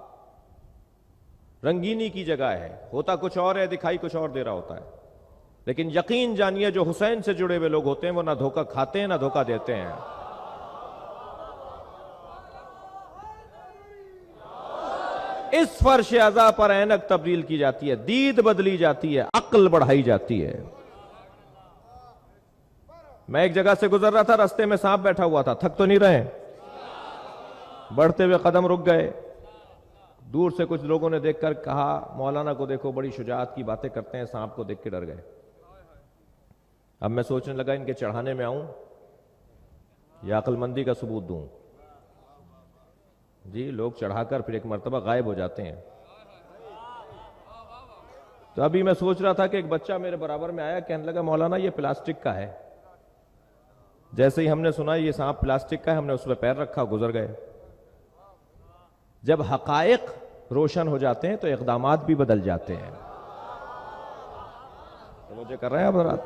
رنگینی کی جگہ ہے، ہوتا کچھ اور ہے، دکھائی کچھ اور دے رہا ہوتا ہے، لیکن یقین جانیے جو حسین سے جڑے ہوئے لوگ ہوتے ہیں وہ نہ دھوکہ کھاتے ہیں نہ دھوکہ دیتے ہیں۔ اس فرش عزا پر اینک تبدیل کی جاتی ہے، دید بدلی جاتی ہے، عقل بڑھائی جاتی ہے۔ میں ایک جگہ سے گزر رہا تھا، راستے میں سانپ بیٹھا ہوا تھا، تھک تو نہیں رہے؟ بڑھتے ہوئے قدم رک گئے۔ دور سے کچھ لوگوں نے دیکھ کر کہا مولانا کو دیکھو بڑی شجاعت کی باتیں کرتے ہیں، سانپ کو دیکھ کے ڈر گئے۔ اب میں سوچنے لگا ان کے چڑھانے میں آؤں یا عقل مندی کا ثبوت دوں؟ جی لوگ چڑھا کر پھر ایک مرتبہ غائب ہو جاتے ہیں۔ تو ابھی میں سوچ رہا تھا کہ ایک بچہ میرے برابر میں آیا، کہنے لگا مولانا یہ پلاسٹک کا ہے۔ جیسے ہی ہم نے سنا یہ سانپ پلاسٹک کا ہے، ہم نے اس پہ پیر رکھا، گزر گئے۔ جب حقائق روشن ہو جاتے ہیں تو اقدامات بھی بدل جاتے ہیں۔ مجھے کر رہے ہیں حضرات؟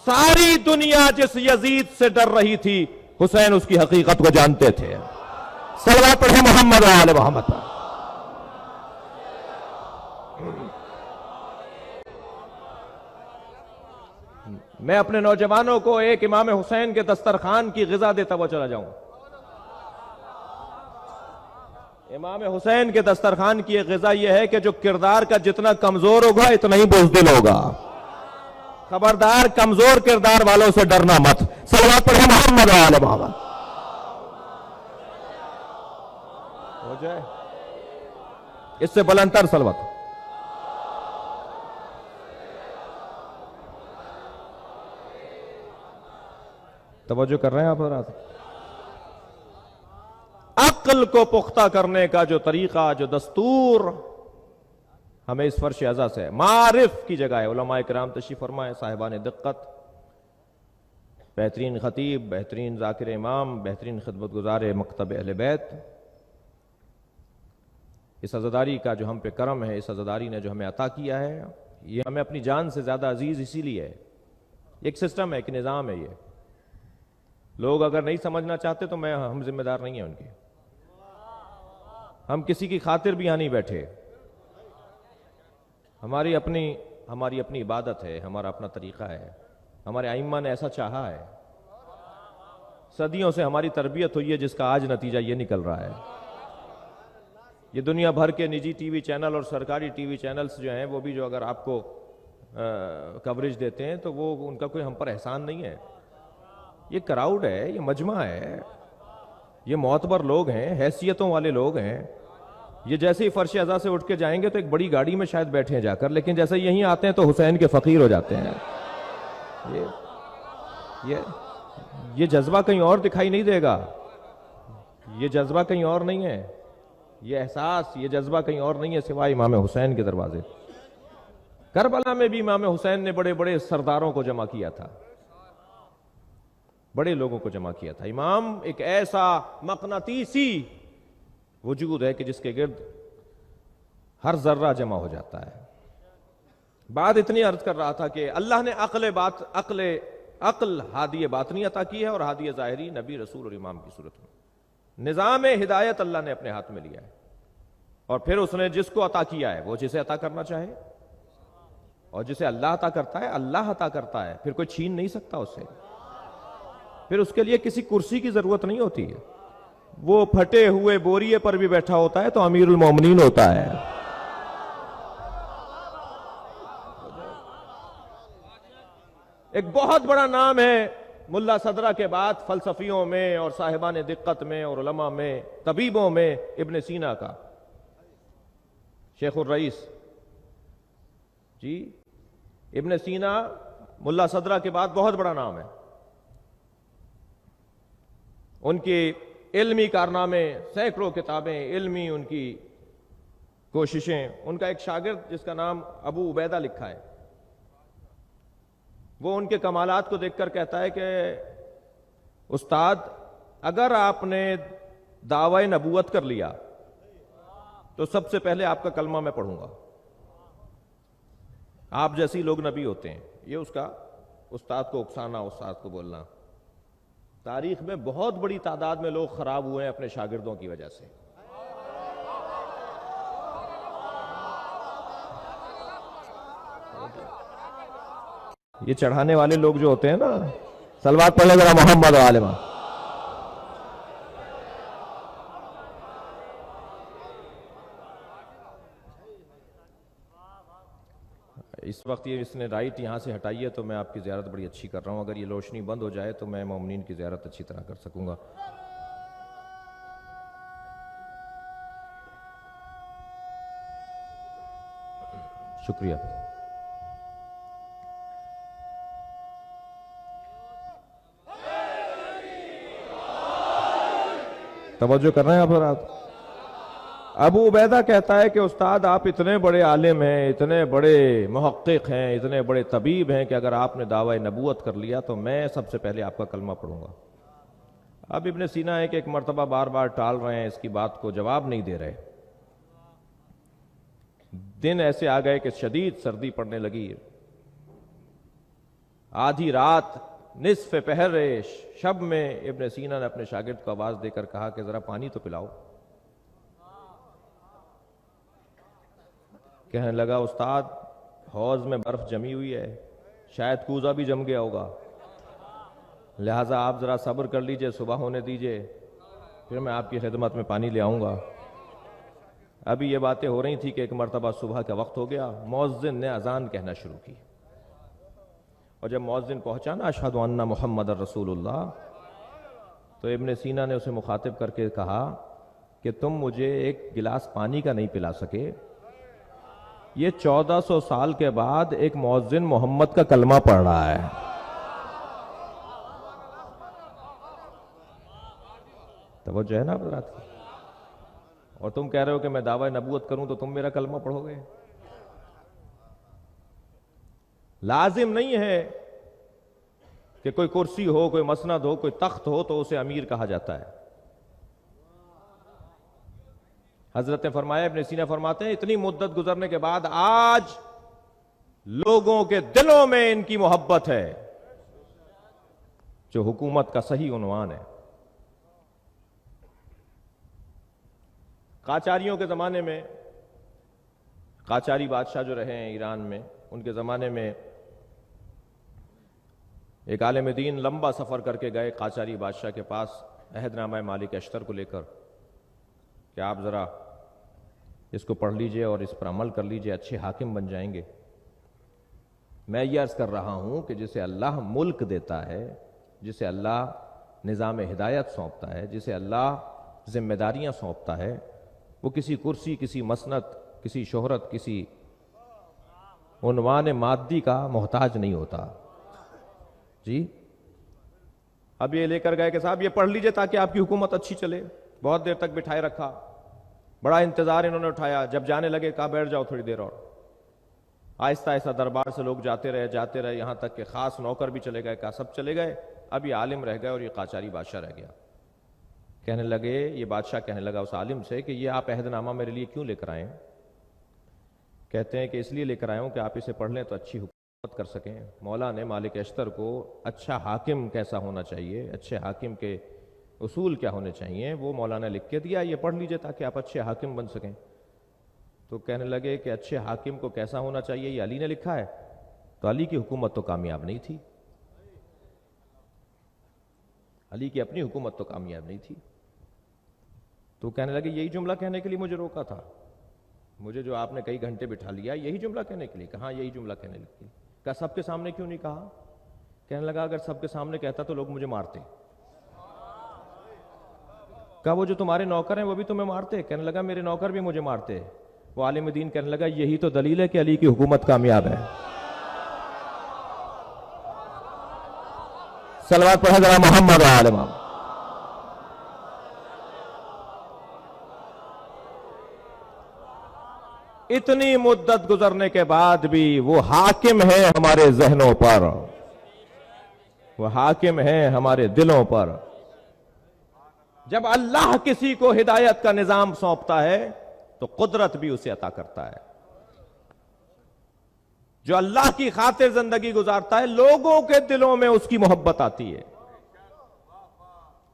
ساری دنیا جس یزید سے ڈر رہی تھی، حسین اس کی حقیقت کو جانتے تھے۔ صلوات پڑھیں محمد و آل محمد۔ میں اپنے نوجوانوں کو ایک امام حسین کے دسترخوان کی غذا دیتا ہوا چلا جاؤں۔ امام حسین کے دسترخوان کی ایک غذا یہ ہے کہ جو کردار کا جتنا کمزور ہوگا اتنا ہی بزدل ہوگا۔ خبردار کمزور کردار والوں سے ڈرنا مت۔ صلوات پڑھیں محمد و آل محمد۔ ہو جائے اس سے بلندتر صلوات۔ توجہ کر رہے ہیں آپ حضرات؟ عقل کو پختہ کرنے کا جو طریقہ، جو دستور ہمیں اس فرش عزا سے معارف کی جگہ ہے۔ علماء کرام تشریف فرمائے، صاحبان دقت، بہترین خطیب، بہترین ذاکر امام، بہترین خدمت گزار مکتب اہل بیت۔ اس عزاداری کا جو ہم پہ کرم ہے، اس عزاداری نے جو ہمیں عطا کیا ہے، یہ ہمیں اپنی جان سے زیادہ عزیز اسی لیے ہے۔ ایک سسٹم ہے، ایک نظام ہے۔ یہ لوگ اگر نہیں سمجھنا چاہتے تو ہم ذمہ دار نہیں ہیں ان کے۔ ہم کسی کی خاطر بھی یہاں نہیں بیٹھے۔ ہماری اپنی عبادت ہے، ہمارا اپنا طریقہ ہے، ہمارے ائمہ نے ایسا چاہا ہے۔ صدیوں سے ہماری تربیت ہوئی ہے جس کا آج نتیجہ یہ نکل رہا ہے۔ یہ دنیا بھر کے نجی ٹی وی چینل اور سرکاری ٹی وی چینلز جو ہیں وہ بھی جو اگر آپ کو کوریج دیتے ہیں تو وہ ان کا کوئی ہم پر احسان نہیں ہے۔ یہ کراؤڈ ہے، یہ مجمع ہے، یہ معتبر لوگ ہیں، حیثیتوں والے لوگ ہیں۔ یہ جیسے ہی فرش عزا سے اٹھ کے جائیں گے تو ایک بڑی گاڑی میں شاید بیٹھے ہیں جا کر، لیکن جیسے یہیں آتے ہیں تو حسین کے فقیر ہو جاتے ہیں۔ یہ جذبہ کہیں اور دکھائی نہیں دے گا، یہ جذبہ کہیں اور نہیں ہے، یہ احساس، یہ جذبہ کہیں اور نہیں ہے سوائے امام حسین کے دروازے۔ کربلا میں بھی امام حسین نے بڑے بڑے سرداروں کو جمع کیا تھا، بڑے لوگوں کو جمع کیا تھا۔ امام ایک ایسا مقناطیسی وجود ہے کہ جس کے گرد ہر ذرہ جمع ہو جاتا ہے۔ بات اتنی عرض کر رہا تھا کہ اللہ نے عقل ہادی باطنی عطا کی ہے اور ہادی ظاہری نبی رسول اور امام کی صورت میں۔ نظام ہدایت اللہ نے اپنے ہاتھ میں لیا ہے، اور پھر اس نے جس کو عطا کیا ہے وہ جسے عطا کرنا چاہے، اور جسے اللہ عطا کرتا ہے اللہ عطا کرتا ہے، پھر کوئی چھین نہیں سکتا اس سے۔ پھر اس کے لیے کسی کرسی کی ضرورت نہیں ہوتی ہے۔ وہ پھٹے ہوئے بوریے پر بھی بیٹھا ہوتا ہے تو امیر المومنین ہوتا ہے۔ ایک بہت بڑا نام ہے ملا صدرہ کے بعد فلسفیوں میں اور صاحبان دقت میں اور علماء میں، طبیبوں میں، ابن سینا کا، شیخ الرئیس جی۔ ابن سینا ملا صدرہ کے بعد بہت بڑا نام ہے۔ ان کی علمی کارنامے، سینکڑوں کتابیں علمی، ان کی کوششیں۔ ان کا ایک شاگرد جس کا نام ابو عبیدہ لکھا ہے، وہ ان کے کمالات کو دیکھ کر کہتا ہے کہ استاد اگر آپ نے دعوی نبوت کر لیا تو سب سے پہلے آپ کا کلمہ میں پڑھوں گا۔ آپ جیسی لوگ نبی ہوتے ہیں۔ یہ اس کا استاد کو اکسانا، استاد کو بولنا۔ تاریخ میں بہت بڑی تعداد میں لوگ خراب ہوئے ہیں اپنے شاگردوں کی وجہ سے۔ یہ چڑھانے والے لوگ جو ہوتے ہیں نا، صلوات پڑھ لیں ذرا محمد و آل محمد۔ اس وقت یہ اس نے رائٹ یہاں سے ہٹائی ہے تو میں آپ کی زیارت بڑی اچھی کر رہا ہوں، اگر یہ روشنی بند ہو جائے تو میں مومنین کی زیارت اچھی طرح کر سکوں گا۔ شکریہ۔ توجہ کر رہے ہیں آپ حضرات؟ ابو عبیدہ کہتا ہے کہ استاد آپ اتنے بڑے عالم ہیں، اتنے بڑے محقق ہیں، اتنے بڑے طبیب ہیں کہ اگر آپ نے دعوی نبوت کر لیا تو میں سب سے پہلے آپ کا کلمہ پڑھوں گا۔ اب ابن سینا ہے کہ ایک مرتبہ بار بار ٹال رہے ہیں، اس کی بات کو جواب نہیں دے رہے۔ دن ایسے آ گئے کہ شدید سردی پڑنے لگی، آدھی رات نصف پہر شب میں ابن سینا نے اپنے شاگرد کو آواز دے کر کہا کہ ذرا پانی تو پلاؤ۔ کہنے لگا استاد حوض میں برف جمی ہوئی ہے، شاید کوزہ بھی جم گیا ہوگا، لہٰذا آپ ذرا صبر کر لیجئے، صبح ہونے دیجئے، پھر میں آپ کی خدمت میں پانی لے آؤں گا۔ ابھی یہ باتیں ہو رہی تھی کہ ایک مرتبہ صبح کا وقت ہو گیا، مؤذن نے اذان کہنا شروع کی، اور جب مؤذن پہنچا نا اشہد ان محمد الرسول اللہ، تو ابن سینا نے اسے مخاطب کر کے کہا کہ تم مجھے ایک گلاس پانی کا نہیں پلا سکے، یہ 1400 سال کے بعد ایک مؤذن محمد کا کلمہ پڑھ رہا ہے۔ توجہ ہے نا حضرات؟ اور تم کہہ رہے ہو کہ میں دعوی نبوت کروں تو تم میرا کلمہ پڑھو گے؟ لازم نہیں ہے کہ کوئی کرسی ہو، کوئی مسند ہو، کوئی تخت ہو تو اسے امیر کہا جاتا ہے۔ حضرت نے فرمایا، ابن سینا فرماتے ہیں اتنی مدت گزرنے کے بعد آج لوگوں کے دلوں میں ان کی محبت ہے، جو حکومت کا صحیح عنوان ہے۔ قاچاریوں کے زمانے میں، قاچاری بادشاہ جو رہے ہیں ایران میں، ان کے زمانے میں ایک عالم دین لمبا سفر کر کے گئے قاچاری بادشاہ کے پاس عہد نامہ مالک اشتر کو لے کر کہ آپ ذرا اس کو پڑھ لیجئے اور اس پر عمل کر لیجئے، اچھے حاکم بن جائیں گے۔ میں یہ عرض کر رہا ہوں کہ جسے اللہ ملک دیتا ہے، جسے اللہ نظام ہدایت سونپتا ہے، جسے اللہ ذمہ داریاں سونپتا ہے، وہ کسی کرسی، کسی مسند، کسی شہرت، کسی عنوان مادی کا محتاج نہیں ہوتا۔ جی اب یہ لے کر گئے کہ صاحب یہ پڑھ لیجئے تاکہ آپ کی حکومت اچھی چلے، بہت دیر تک بٹھائے رکھا، بڑا انتظار انہوں نے اٹھایا، جب جانے لگے کہا بیٹھ جاؤ تھوڑی دیر اور۔ آہستہ آہستہ دربار سے لوگ جاتے رہے، یہاں تک کہ خاص نوکر بھی چلے گئے، کہا سب چلے گئے، اب یہ عالم رہ گئے اور یہ قاچاری بادشاہ رہ گیا۔ کہنے لگے، یہ بادشاہ کہنے لگا اس عالم سے کہ یہ آپ عہد نامہ میرے لیے کیوں لے کر آئے ہیں؟ کہتے ہیں کہ اس لیے لے کر آئے ہوں کہ آپ اسے پڑھ لیں تو اچھی حکومت کر سکیں۔ مولا نے مالک اشتر کو اچھا حاکم کیسا ہونا چاہیے، اچھے حاکم کے اصول کیا ہونے چاہیے، وہ مولا نے لکھ کے دیا، یہ پڑھ لیجئے تاکہ آپ اچھے حاکم بن سکیں۔ تو کہنے لگے کہ اچھے حاکم کو کیسا ہونا چاہیے یہ علی نے لکھا ہے، تو علی کی حکومت تو کامیاب نہیں تھی، علی کی اپنی حکومت تو کامیاب نہیں تھی۔ تو کہنے لگے یہی جملہ کہنے کے لیے مجھے روکا تھا، مجھے جو آپ نے کئی گھنٹے بٹھا لیا یہی جملہ کہنے کے لیے؟ کہا یہی جملہ کہنے کے لیے۔ کہا سب کے سامنے کیوں نہیں کہا؟ کہنے لگا اگر سب کے سامنے کہتا تو لوگ مجھے مارتے۔ کہا وہ جو تمہارے نوکر ہیں وہ بھی تمہیں مارتے؟ کہنے لگا میرے نوکر بھی مجھے مارتے۔ وہ عالم دین کہنے لگا یہی تو دلیل ہے کہ علی کی حکومت کامیاب ہے۔ صلوات پڑھیں ذرا محمد و آل محمد۔ اتنی مدت گزرنے کے بعد بھی وہ حاکم ہے ہمارے ذہنوں پر، وہ حاکم ہے ہمارے دلوں پر۔ جب اللہ کسی کو ہدایت کا نظام سونپتا ہے تو قدرت بھی اسے عطا کرتا ہے۔ جو اللہ کی خاطر زندگی گزارتا ہے لوگوں کے دلوں میں اس کی محبت آتی ہے،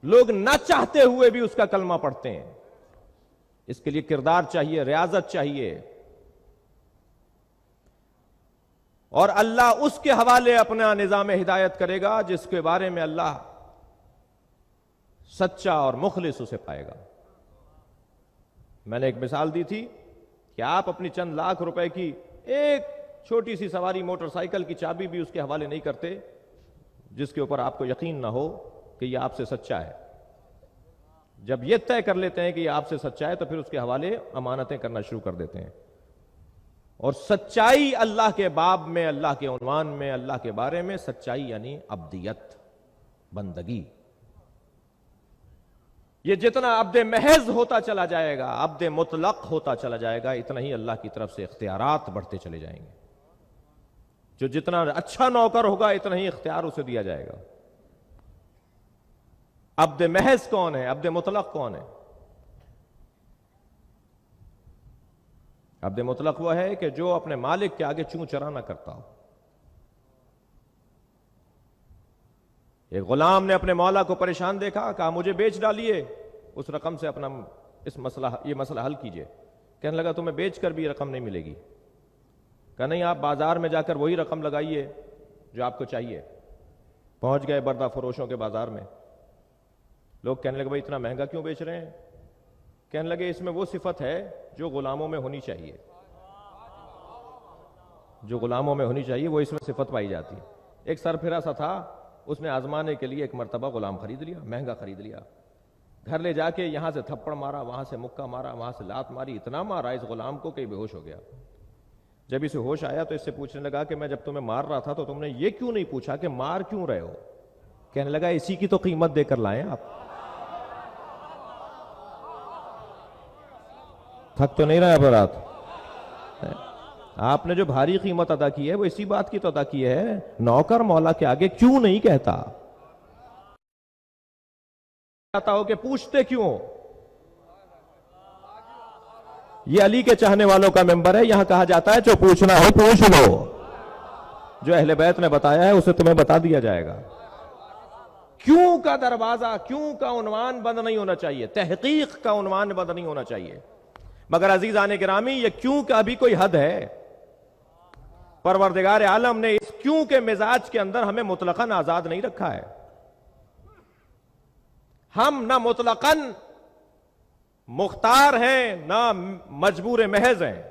لوگ نہ چاہتے ہوئے بھی اس کا کلمہ پڑھتے ہیں۔ اس کے لیے کردار چاہیے، ریاضت چاہیے۔ اور اللہ اس کے حوالے اپنا نظام ہدایت کرے گا جس کے بارے میں اللہ سچا اور مخلص اسے پائے گا. میں نے ایک مثال دی تھی کہ آپ اپنی چند لاکھ روپے کی ایک چھوٹی سی سواری موٹر سائیکل کی چابی بھی اس کے حوالے نہیں کرتے جس کے اوپر آپ کو یقین نہ ہو کہ یہ آپ سے سچا ہے. جب یہ طے کر لیتے ہیں کہ یہ آپ سے سچا ہے تو پھر اس کے حوالے امانتیں کرنا شروع کر دیتے ہیں. اور سچائی اللہ کے باب میں، اللہ کے عنوان میں، اللہ کے بارے میں سچائی یعنی عبدیت، بندگی. یہ جتنا عبد محض ہوتا چلا جائے گا، عبد مطلق ہوتا چلا جائے گا، اتنا ہی اللہ کی طرف سے اختیارات بڑھتے چلے جائیں گے. جو جتنا اچھا نوکر ہوگا اتنا ہی اختیار اسے دیا جائے گا. عبد محض کون ہے؟ عبد مطلق کون ہے؟ عبد مطلق وہ ہے کہ جو اپنے مالک کے آگے چوں چرا نہ کرتا ہو. ایک غلام نے اپنے مولا کو پریشان دیکھا، کہا مجھے بیچ ڈالیے، اس رقم سے اپنا یہ مسئلہ حل کیجئے. کہنے لگا تمہیں بیچ کر بھی رقم نہیں ملے گی. کہا نہیں، آپ بازار میں جا کر وہی رقم لگائیے جو آپ کو چاہیے. پہنچ گئے بردہ فروشوں کے بازار میں. لوگ کہنے لگے بھائی اتنا مہنگا کیوں بیچ رہے ہیں؟ کہنے لگے اس میں وہ صفت ہے جو غلاموں میں ہونی چاہیے، جو غلاموں میں ہونی چاہیے وہ اس میں صفت پائی جاتی ہے. ایک سرپھرا سا تھا، اس نے آزمانے کے لیے ایک مرتبہ غلام خرید لیا، مہنگا خرید لیا. گھر لے جا کے یہاں سے تھپڑ مارا، وہاں سے مکہ مارا، وہاں سے لات ماری، اتنا مارا اس غلام کو کہ بے ہوش ہو گیا. جب اسے ہوش آیا تو اس سے پوچھنے لگا کہ میں جب تمہیں مار رہا تھا تو تم نے یہ کیوں نہیں پوچھا کہ مار کیوں رہے ہو؟ کہنے لگا اسی کی تو قیمت دے کر لائیں آپ. تھک تو نہیں رہا برات؟ آپ نے جو بھاری قیمت ادا کی ہے وہ اسی بات کی تو ادا کی ہے، نوکر مولا کے آگے کیوں نہیں کہتا؟ چاہتا ہو کہ پوچھتے کیوں؟ یہ علی کے چاہنے والوں کا ممبر ہے، یہاں کہا جاتا ہے جو پوچھنا ہو پوچھ لو. جو اہل بیت نے بتایا ہے اسے تمہیں بتا دیا جائے گا. کیوں کا دروازہ، کیوں کا عنوان بند نہیں ہونا چاہیے، تحقیق کا عنوان بند نہیں ہونا چاہیے. مگر عزیزان گرامی، یہ کیوں کا بھی کوئی حد ہے؟ پروردگار عالم نے اس کیوں کے مزاج کے اندر ہمیں مطلقاً آزاد نہیں رکھا ہے. ہم نہ مطلقاً مختار ہیں نہ مجبور محض ہیں.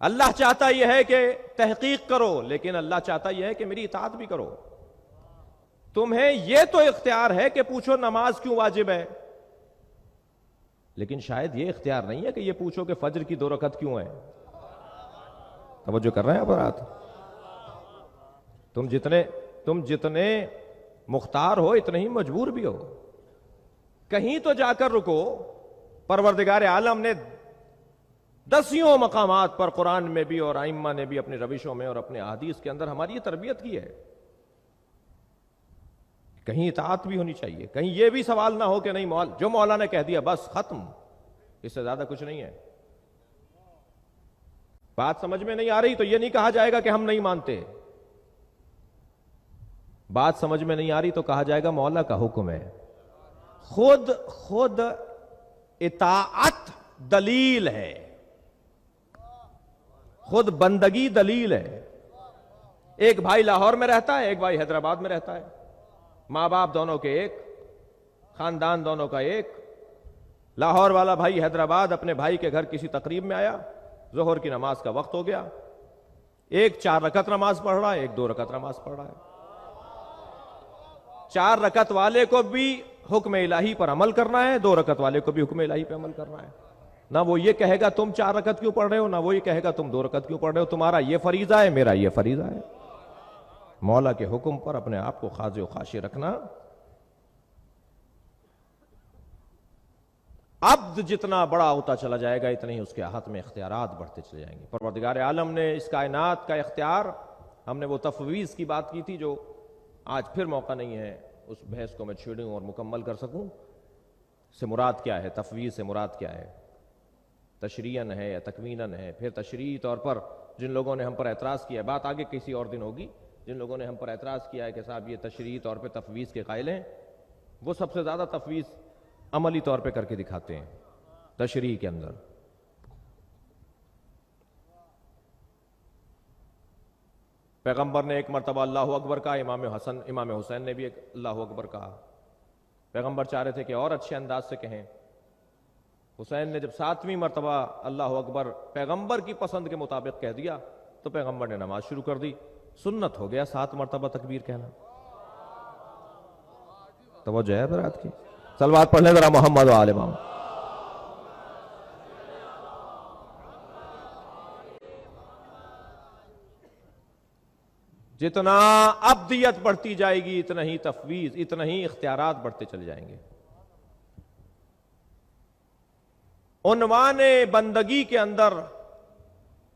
اللہ چاہتا یہ ہے کہ تحقیق کرو، لیکن اللہ چاہتا یہ ہے کہ میری اطاعت بھی کرو. تمہیں یہ تو اختیار ہے کہ پوچھو نماز کیوں واجب ہے، لیکن شاید یہ اختیار نہیں ہے کہ یہ پوچھو کہ فجر کی 2 رکعت کیوں ہے. توجہ کر رہے ہیں آپ؟ تم جتنے مختار ہو اتنے ہی مجبور بھی ہو. کہیں تو جا کر رکو. پروردگار عالم نے 10 مقامات پر قرآن میں بھی اور ائمہ نے بھی اپنی روشوں میں اور اپنے احادیث کے اندر ہماری یہ تربیت کی ہے. کہیں اطاعت بھی ہونی چاہیے، کہیں یہ بھی سوال نہ ہو کہ نہیں جو مولا نے کہہ دیا بس ختم، اس سے زیادہ کچھ نہیں ہے. بات سمجھ میں نہیں آ رہی تو یہ نہیں کہا جائے گا کہ ہم نہیں مانتے. بات سمجھ میں نہیں آ رہی تو کہا جائے گا مولا کا حکم ہے. خود اطاعت دلیل ہے، خود بندگی دلیل ہے. ایک بھائی لاہور میں رہتا ہے، ایک بھائی حیدرآباد میں رہتا ہے. ماں باپ دونوں کے ایک، خاندان دونوں کا ایک. لاہور والا بھائی حیدرآباد اپنے بھائی کے گھر کسی تقریب میں آیا، ظہر کی نماز کا وقت ہو گیا. ایک 4 رکعت نماز پڑھ رہا ہے، ایک 2 رکعت نماز پڑھ رہا ہے. 4 رکعت والے کو بھی حکم الہی پر عمل کرنا ہے، 2 رکعت والے کو بھی حکم الہی پر عمل کرنا ہے. نہ وہ یہ کہے گا تم 4 رکعت کیوں پڑھ رہے ہو، نہ وہ یہ کہے گا تم 2 رکعت کیوں پڑھ رہے ہو. تمہارا یہ فریضہ ہے، میرا یہ فریضہ ہے. مولا کے حکم پر اپنے آپ کو خاضع و خاشع رکھنا. عبد جتنا بڑا ہوتا چلا جائے گا اتنے ہی اس کے ہاتھ میں اختیارات بڑھتے چلے جائیں گے. پروردگار عالم نے اس کائنات کا اختیار، ہم نے وہ تفویض کی بات کی تھی جو آج پھر موقع نہیں ہے اس بحث کو میں چھیڑوں اور مکمل کر سکوں. سے مراد کیا ہے؟ تفویض سے مراد کیا ہے؟ تشریعاً ہے یا تکویناً ہے؟ پھر تشریعی طور پر جن لوگوں نے ہم پر اعتراض کیا ہے، بات آگے کسی اور دن ہوگی، جن لوگوں نے ہم پر اعتراض کیا ہے کہ صاحب یہ تشریعی طور پہ تفویض کے قائل ہیں، وہ سب سے زیادہ تفویض عملی طور پہ کر کے دکھاتے ہیں تشریع کے اندر. پیغمبر نے ایک مرتبہ اللہ اکبر کہا، امام حسین نے بھی ایک اللہ اکبر کہا۔ پیغمبر چاہ رہے تھے کہ اور اچھے انداز سے کہیں۔ حسین نے جب 7ویں مرتبہ اللہ اکبر پیغمبر کی پسند کے مطابق کہہ دیا تو پیغمبر نے نماز شروع کر دی۔ سنت ہو گیا 7 مرتبہ تکبیر کہنا۔ توجہ ہے برات کی؟ صلوات پڑھ لیں ذرا محمد و آل محمد۔ جتنا ابدیت بڑھتی جائے گی اتنا ہی تفویض، اتنا ہی اختیارات بڑھتے چلے جائیں گے۔ عنوان بندگی کے اندر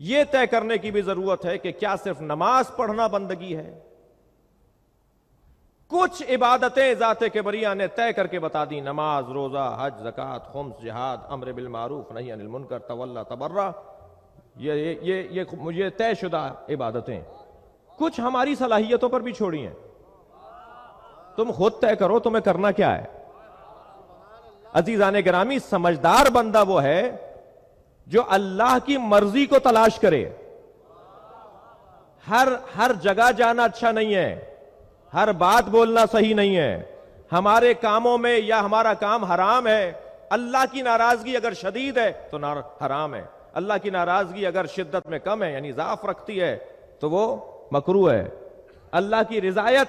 یہ طے کرنے کی بھی ضرورت ہے کہ کیا صرف نماز پڑھنا بندگی ہے؟ کچھ عبادتیں ذات کبریہ نے طے کر کے بتا دی، نماز، روزہ، حج، زکوٰۃ، خمس، جہاد، امر بالمعروف، نہی عن المنکر، تولی تبرع، یہ طے شدہ عبادتیں کچھ ہماری صلاحیتوں پر بھی چھوڑی ہیں۔ تم خود طے کرو تمہیں کرنا کیا ہے۔ عزیزان گرامی، سمجھدار بندہ وہ ہے جو اللہ کی مرضی کو تلاش کرے۔ ہر جگہ جانا اچھا نہیں ہے، ہر بات بولنا صحیح نہیں ہے۔ ہمارے کاموں میں یا ہمارا کام حرام ہے، اللہ کی ناراضگی اگر شدید ہے تو حرام ہے، اللہ کی ناراضگی اگر شدت میں کم ہے یعنی ضعف رکھتی ہے تو وہ مکروہ ہے، اللہ کی رضایت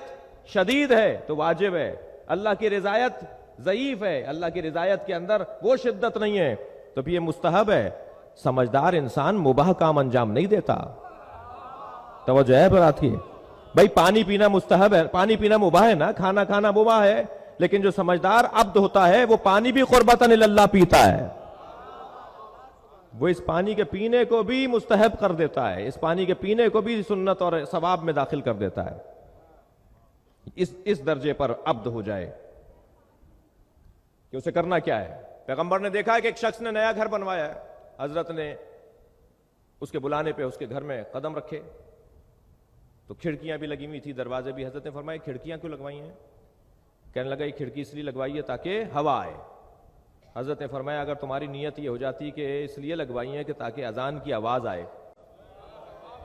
شدید ہے تو واجب ہے، اللہ کی رضایت ضعیف ہے، اللہ کی رضایت کے اندر وہ شدت نہیں ہے تو بھی یہ مستحب ہے۔ سمجھدار انسان مباح کام انجام نہیں دیتا۔ توجہ ہے برات کی؟ بھائی پانی پینا مستحب ہے، پانی پینا مباح ہے نا، کھانا کھانا مباح ہے، لیکن جو سمجھدار عبد ہوتا ہے وہ پانی بھی قربتاً اللہ پیتا ہے، وہ اس پانی کے پینے کو بھی مستحب کر دیتا ہے، اس پانی کے پینے کو بھی سنت اور ثواب میں داخل کر دیتا ہے، اس درجے پر عبد ہو جائے کہ اسے کرنا کیا ہے۔ پیغمبر نے دیکھا کہ ایک شخص نے نیا گھر بنوایا ہے، حضرت نے اس کے بلانے پہ اس کے گھر میں قدم رکھے تو کھڑکیاں بھی لگی ہوئی تھی، دروازے بھی۔ حضرت نے فرمایا کھڑکیاں کیوں لگوائی ہیں؟ کہنے لگا یہ کھڑکی اس لیے لگوائی ہے تاکہ ہوا آئے۔ حضرت نے فرمایا اگر تمہاری نیت یہ ہو جاتی کہ اس لیے لگوائی ہیں کہ تاکہ اذان کی آواز آئے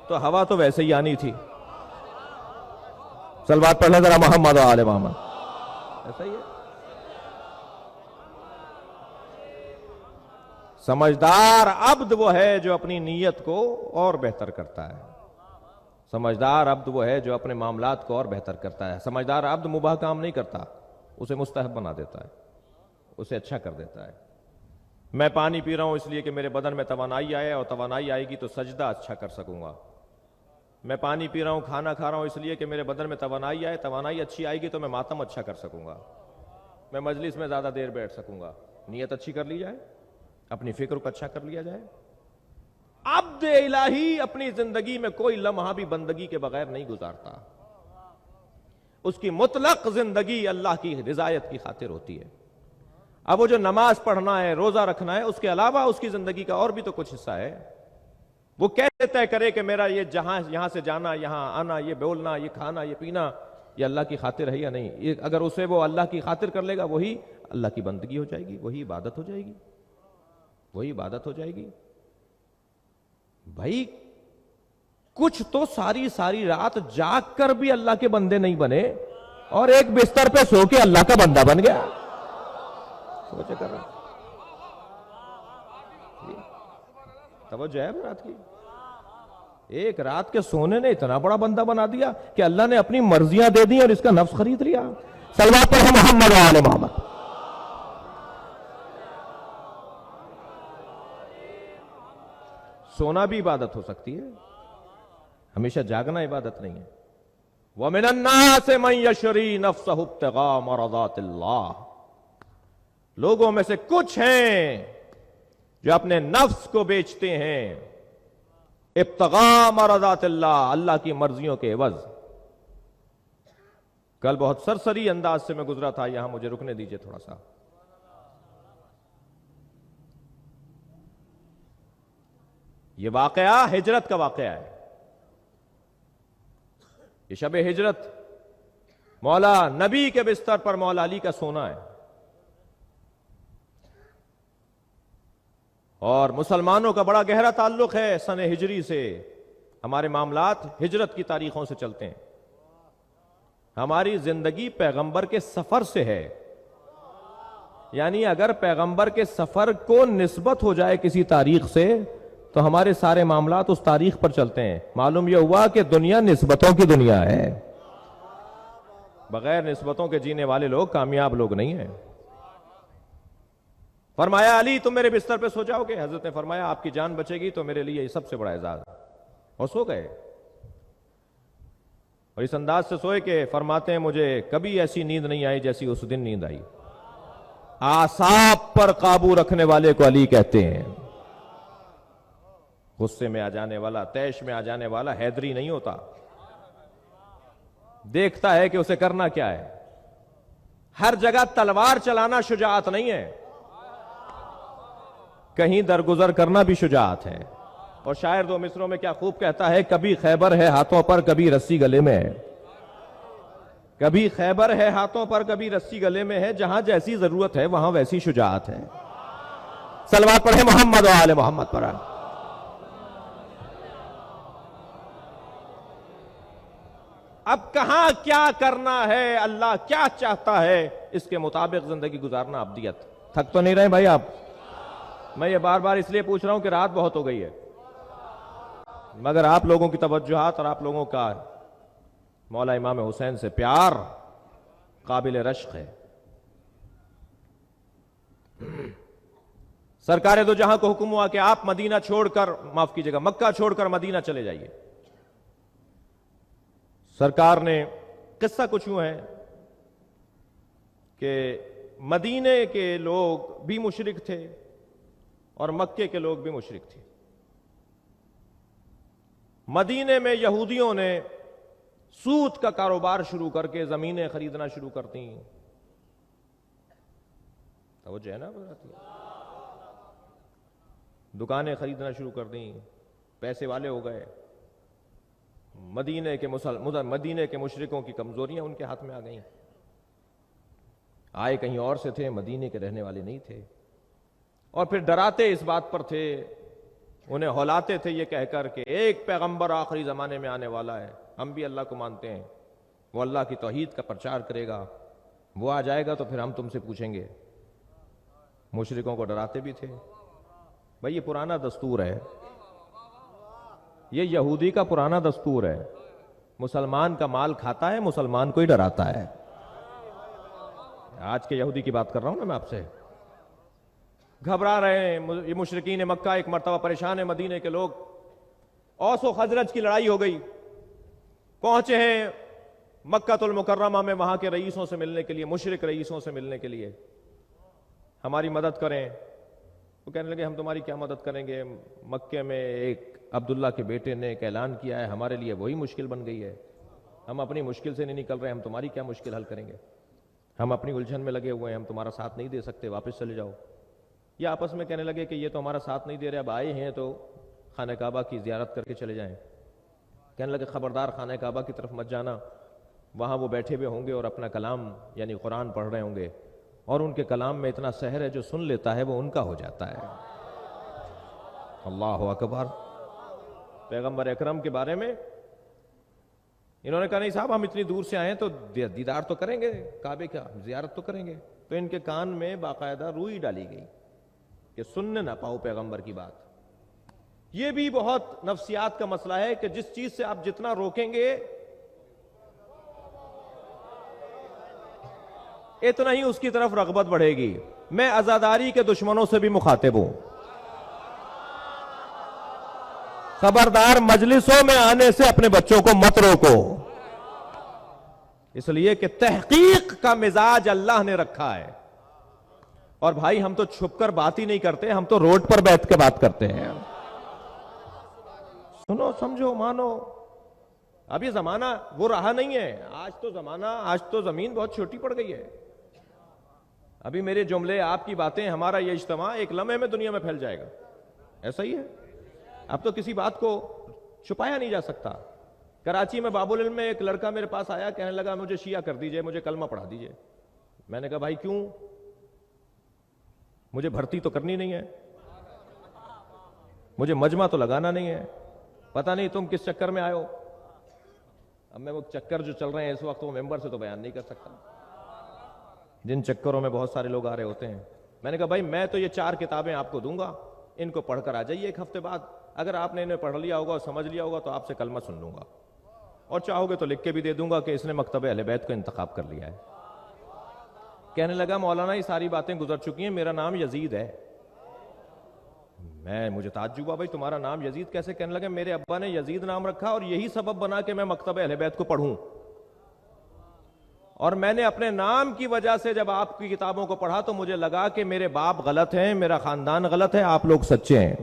تو ہوا تو ویسے ہی آنی تھی۔ صلوات پڑھنا ذرا محمد و آل محمد۔ ایسا ہی ہے۔ سمجھدار عبد وہ ہے جو اپنی نیت کو اور بہتر کرتا ہے، سمجھدار عبد وہ ہے جو اپنے معاملات کو اور بہتر کرتا ہے۔ سمجھدار عبد مباح کام نہیں کرتا، اسے مستحب بنا دیتا ہے، اسے اچھا کر دیتا ہے۔ میں پانی پی رہا ہوں اس لیے کہ میرے بدن میں توانائی آئے، اور توانائی آئے گی تو سجدہ اچھا کر سکوں گا۔ میں پانی پی رہا ہوں، کھانا کھا رہا ہوں اس لیے کہ میرے بدن میں توانائی آئے، توانائی اچھی آئے گی تو میں ماتم اچھا کر سکوں گا، میں مجلس میں زیادہ دیر بیٹھ سکوں گا۔ نیت اچھی کر لی جائے، اپنی فکر کو اچھا کر لیا جائے۔ عبد الہی اپنی زندگی میں کوئی لمحہ بھی بندگی کے بغیر نہیں گزارتا، اس کی مطلق زندگی اللہ کی رضایت کی خاطر ہوتی ہے۔ اب وہ جو نماز پڑھنا ہے، روزہ رکھنا ہے، اس کے علاوہ اس کی زندگی کا اور بھی تو کچھ حصہ ہے۔ وہ کیسے طے کرے کہ میرا یہ یہاں سے جانا، یہاں آنا، یہ بولنا، یہ کھانا، یہ پینا، یہ اللہ کی خاطر ہے یا نہیں؟ اگر اسے وہ اللہ کی خاطر کر لے گا وہی اللہ کی بندگی ہو جائے گی، وہی عبادت ہو جائے گی، وہی عبادت ہو جائے گی۔ بھائی کچھ تو ساری رات جاگ کر بھی اللہ کے بندے نہیں بنے اور ایک بستر پہ سو کے اللہ کا بندہ بن گیا۔ سوچے کر رہا توجہ ہے رات کی؟ ایک رات کے سونے نے اتنا بڑا بندہ بنا دیا کہ اللہ نے اپنی مرضیاں دے دی اور اس کا نفس خرید لیا۔ صلوات پڑھو محمد و آل محمد۔ سونا بھی عبادت ہو سکتی ہے، ہمیشہ جاگنا عبادت نہیں ہے۔ وَمِنَ النَّاسِ مَن يَشْرِي نَفْسَهُ ابْتِغَاءَ مَرْضَاتِ اللَّهِ، لوگوں میں سے کچھ ہیں جو اپنے نفس کو بیچتے ہیں ابتغاء مرضات اللہ، اللہ کی مرضیوں کے عوض۔ کل بہت سرسری انداز سے میں گزرا تھا، یہاں مجھے رکنے دیجئے تھوڑا سا۔ یہ واقعہ ہجرت کا واقعہ ہے، یہ شب ہجرت مولا نبی کے بستر پر مولا علی کا سونا ہے، اور مسلمانوں کا بڑا گہرا تعلق ہے سن ہجری سے ہمارے معاملات ہجرت کی تاریخوں سے چلتے ہیں. ہماری زندگی پیغمبر کے سفر سے ہے. یعنی اگر پیغمبر کے سفر کو نسبت ہو جائے کسی تاریخ سے تو ہمارے سارے معاملات اس تاریخ پر چلتے ہیں. معلوم یہ ہوا کہ دنیا نسبتوں کی دنیا ہے. بغیر نسبتوں کے جینے والے لوگ کامیاب لوگ نہیں ہیں. فرمایا علی تم میرے بستر پہ سو جاؤ گے. حضرت نے فرمایا آپ کی جان بچے گی تو میرے لیے یہ سب سے بڑا اعزاز. اور سو گئے اور اس انداز سے سوئے کہ فرماتے ہیں مجھے کبھی ایسی نیند نہیں آئی جیسی اس دن نیند آئی. اعصاب پر قابو رکھنے والے کو علی کہتے ہیں. غصے میں آ جانے والا, طیش میں آ جانے والا حیدری نہیں ہوتا. دیکھتا ہے کہ اسے کرنا کیا ہے. ہر جگہ تلوار چلانا شجاعت نہیں ہے, کہیں درگزر کرنا بھی شجاعت ہے. اور شاعر دو مصروں میں کیا خوب کہتا ہے, کبھی خیبر ہے ہاتھوں پر کبھی رسی گلے میں ہے. کبھی خیبر ہے ہاتھوں پر کبھی رسی گلے میں ہے. جہاں جیسی ضرورت ہے وہاں ویسی شجاعت ہے. صلوات پڑھیں محمد و آل محمد پر. اب کہاں کیا کرنا ہے, اللہ کیا چاہتا ہے, اس کے مطابق زندگی گزارنا ابدیت. تھک تو نہیں رہے بھائی آپ؟ میں یہ بار بار اس لیے پوچھ رہا ہوں کہ رات بہت ہو گئی ہے, مگر آپ لوگوں کی توجہات اور آپ لوگوں کا مولا امام حسین سے پیار قابل رشک ہے. سرکار دو جہاں کو حکم ہوا کہ آپ مدینہ چھوڑ کر, معاف کیجیے گا, مکہ چھوڑ کر مدینہ چلے جائیے. سرکار نے, قصہ کچھ یوں ہے کہ مدینے کے لوگ بھی مشرک تھے اور مکے کے لوگ بھی مشرک تھے. مدینے میں یہودیوں نے سود کا کاروبار شروع کر کے زمینیں خریدنا شروع کرتی. توجہ ہے نا, دکانیں خریدنا شروع کر دیں, پیسے والے ہو گئے. مدینے کے مشرکوں کی کمزوریاں ان کے ہاتھ میں آ گئیں. آئے کہیں اور سے تھے, مدینے کے رہنے والے نہیں تھے. اور پھر ڈراتے اس بات پر تھے, انہیں ہولاتے تھے یہ کہہ کر کہ ایک پیغمبر آخری زمانے میں آنے والا ہے, ہم بھی اللہ کو مانتے ہیں, وہ اللہ کی توحید کا پرچار کرے گا, وہ آ جائے گا تو پھر ہم تم سے پوچھیں گے. مشرکوں کو ڈراتے بھی تھے. بھائی یہ پرانا دستور ہے, یہ یہودی کا پرانا دستور ہے. مسلمان کا مال کھاتا ہے, مسلمان کو ہی ڈراتا ہے. آج کے یہودی کی بات کر رہا ہوں نا میں آپ سے. گھبرا رہے ہیں یہ مشرکین مکہ. ایک مرتبہ پریشان ہے مدینے کے لوگ. اوس و خزرج کی لڑائی ہو گئی. پہنچے ہیں مکہ المکرمہ میں وہاں کے رئیسوں سے ملنے کے لیے, مشرک رئیسوں سے ملنے کے لیے. ہماری مدد کریں. وہ کہنے لگے ہم تمہاری کیا مدد کریں گے, مکے میں ایک عبداللہ کے بیٹے نے ایک اعلان کیا ہے, ہمارے لیے وہی مشکل بن گئی ہے. ہم اپنی مشکل سے نہیں نکل رہے, ہم تمہاری کیا مشکل حل کریں گے. ہم اپنی الجھن میں لگے ہوئے ہیں, ہم تمہارا ساتھ نہیں دے سکتے, واپس چلے جاؤ. یہ آپس میں کہنے لگے کہ یہ تو ہمارا ساتھ نہیں دے رہے, اب آئے ہیں تو خانہ کعبہ کی زیارت کر کے چلے جائیں. کہنے لگے خبردار خانہ کعبہ کی طرف مت جانا, وہاں وہ بیٹھے ہوئے ہوں گے اور اپنا کلام یعنی قرآن پڑھ رہے ہوں گے, اور ان کے کلام میں اتنا سحر ہے جو سن لیتا ہے وہ ان کا ہو جاتا ہے. اللہ اکبر. پیغمبر اکرم کے بارے میں انہوں نے کہا نہیں صاحب ہم اتنی دور سے آئے ہیں تو دیدار تو کریں گے, کعبے کا زیارت تو کریں گے. تو ان کے کان میں باقاعدہ روئی ڈالی گئی کہ سننے نہ پاؤ پیغمبر کی بات. یہ بھی بہت نفسیات کا مسئلہ ہے کہ جس چیز سے آپ جتنا روکیں گے اتنا ہی اس کی طرف رغبت بڑھے گی. میں عزاداری کے دشمنوں سے بھی مخاطب ہوں. خبردار مجلسوں میں آنے سے اپنے بچوں کو مت روکو, اس لیے کہ تحقیق کا مزاج اللہ نے رکھا ہے. اور بھائی ہم تو چھپ کر بات ہی نہیں کرتے, ہم تو روڈ پر بیٹھ کے بات کرتے ہیں. سنو سمجھو مانو. اب یہ زمانہ وہ رہا نہیں ہے. آج تو زمین بہت چھوٹی پڑ گئی ہے. ابھی میرے جملے, آپ کی باتیں, ہمارا یہ اجتماع ایک لمحے میں دنیا میں پھیل جائے گا. ایسا ہی ہے. اب تو کسی بات کو چھپایا نہیں جا سکتا. کراچی میں باب العلم میں ایک لڑکا میرے پاس آیا, کہنے لگا مجھے شیعہ کر دیجئے, مجھے کلمہ پڑھا دیجئے. میں نے کہا بھائی کیوں؟ مجھے بھرتی تو کرنی نہیں ہے, مجھے مجمع تو لگانا نہیں ہے, پتہ نہیں تم کس چکر میں آئے ہو. اب میں وہ چکر جو چل رہے ہیں اس وقت وہ ممبر سے تو بیان نہیں کر سکتا, جن چکروں میں بہت سارے لوگ آ رہے ہوتے ہیں. میں نے کہا بھائی میں تو یہ 4 کتابیں آپ کو دوں گا, ان کو پڑھ کر آ جائیے 1 ہفتے بعد. اگر آپ نے انہیں پڑھ لیا ہوگا اور سمجھ لیا ہوگا تو آپ سے کلمہ سن لوں گا, اور چاہو گے تو لکھ کے بھی دے دوں گا کہ اس نے مکتب اہل بیت کو انتخاب کر لیا ہے. کہنے لگا مولانا یہ ساری باتیں گزر چکی ہیں, میرا نام یزید ہے. مجھے تعجب ہوا, بھائی تمہارا نام یزید کیسے؟ کہنے لگے میرے ابا نے یزید نام رکھا اور یہی سبب بنا کہ میں مکتب اہل بیت کو پڑھوں, اور میں نے اپنے نام کی وجہ سے جب آپ کی کتابوں کو پڑھا تو مجھے لگا کہ میرے باپ غلط ہیں, میرا خاندان غلط ہے, آپ لوگ سچے ہیں.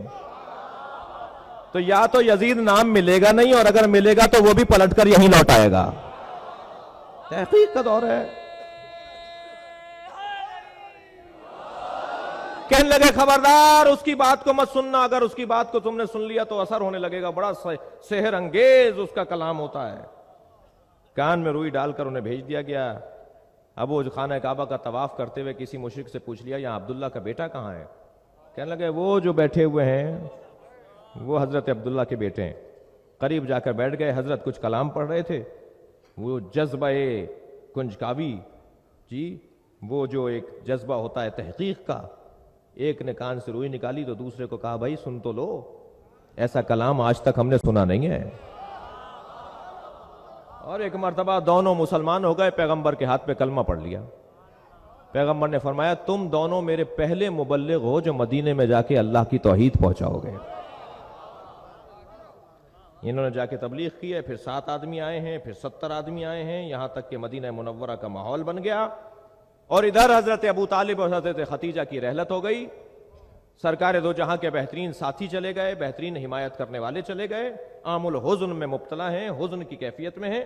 تو یا تو یزید نام ملے گا نہیں, اور اگر ملے گا تو وہ بھی پلٹ کر یہیں لوٹ آئے گا. تحقیق کا دور ہے. کہنے لگے خبردار اس کی بات کو مت سننا, اگر اس کی بات کو تم نے سن لیا تو اثر ہونے لگے گا, بڑا سحر انگیز اس کا کلام ہوتا ہے. کان میں روئی ڈال کر انہیں بھیج دیا گیا. اب وہ خانہ کعبہ کا طواف کرتے ہوئے کسی مشرک سے پوچھ لیا یہاں عبداللہ کا بیٹا کہاں ہے؟ کہنے لگے وہ جو بیٹھے ہوئے ہیں وہ حضرت عبداللہ کے بیٹے ہیں. قریب جا کر بیٹھ گئے, حضرت کچھ کلام پڑھ رہے تھے. وہ جذبہ کنجکاوی, جی وہ جو ایک جذبہ ہوتا ہے تحقیق کا, ایک نے کان سے روئی نکالی تو دوسرے کو کہا بھائی سن تو لو, ایسا کلام آج تک ہم نے سنا نہیں ہے. اور ایک مرتبہ دونوں مسلمان ہو گئے, پیغمبر کے ہاتھ پہ کلمہ پڑھ لیا. پیغمبر نے فرمایا تم دونوں میرے پہلے مبلغ ہو جو مدینے میں جا کے اللہ کی توحید پہنچاؤ گے. انہوں نے جا کے تبلیغ کی ہے, پھر 7 آدمی آئے ہیں, پھر 70 آدمی آئے ہیں, یہاں تک کہ مدینہ منورہ کا ماحول بن گیا. اور ادھر حضرت ابو طالب اور حضرت خدیجہ کی رحلت ہو گئی. سرکار دو جہاں کے بہترین ساتھی چلے گئے, بہترین حمایت کرنے والے چلے گئے. عام الحزن میں مبتلا ہیں, حزن کی کیفیت میں ہیں.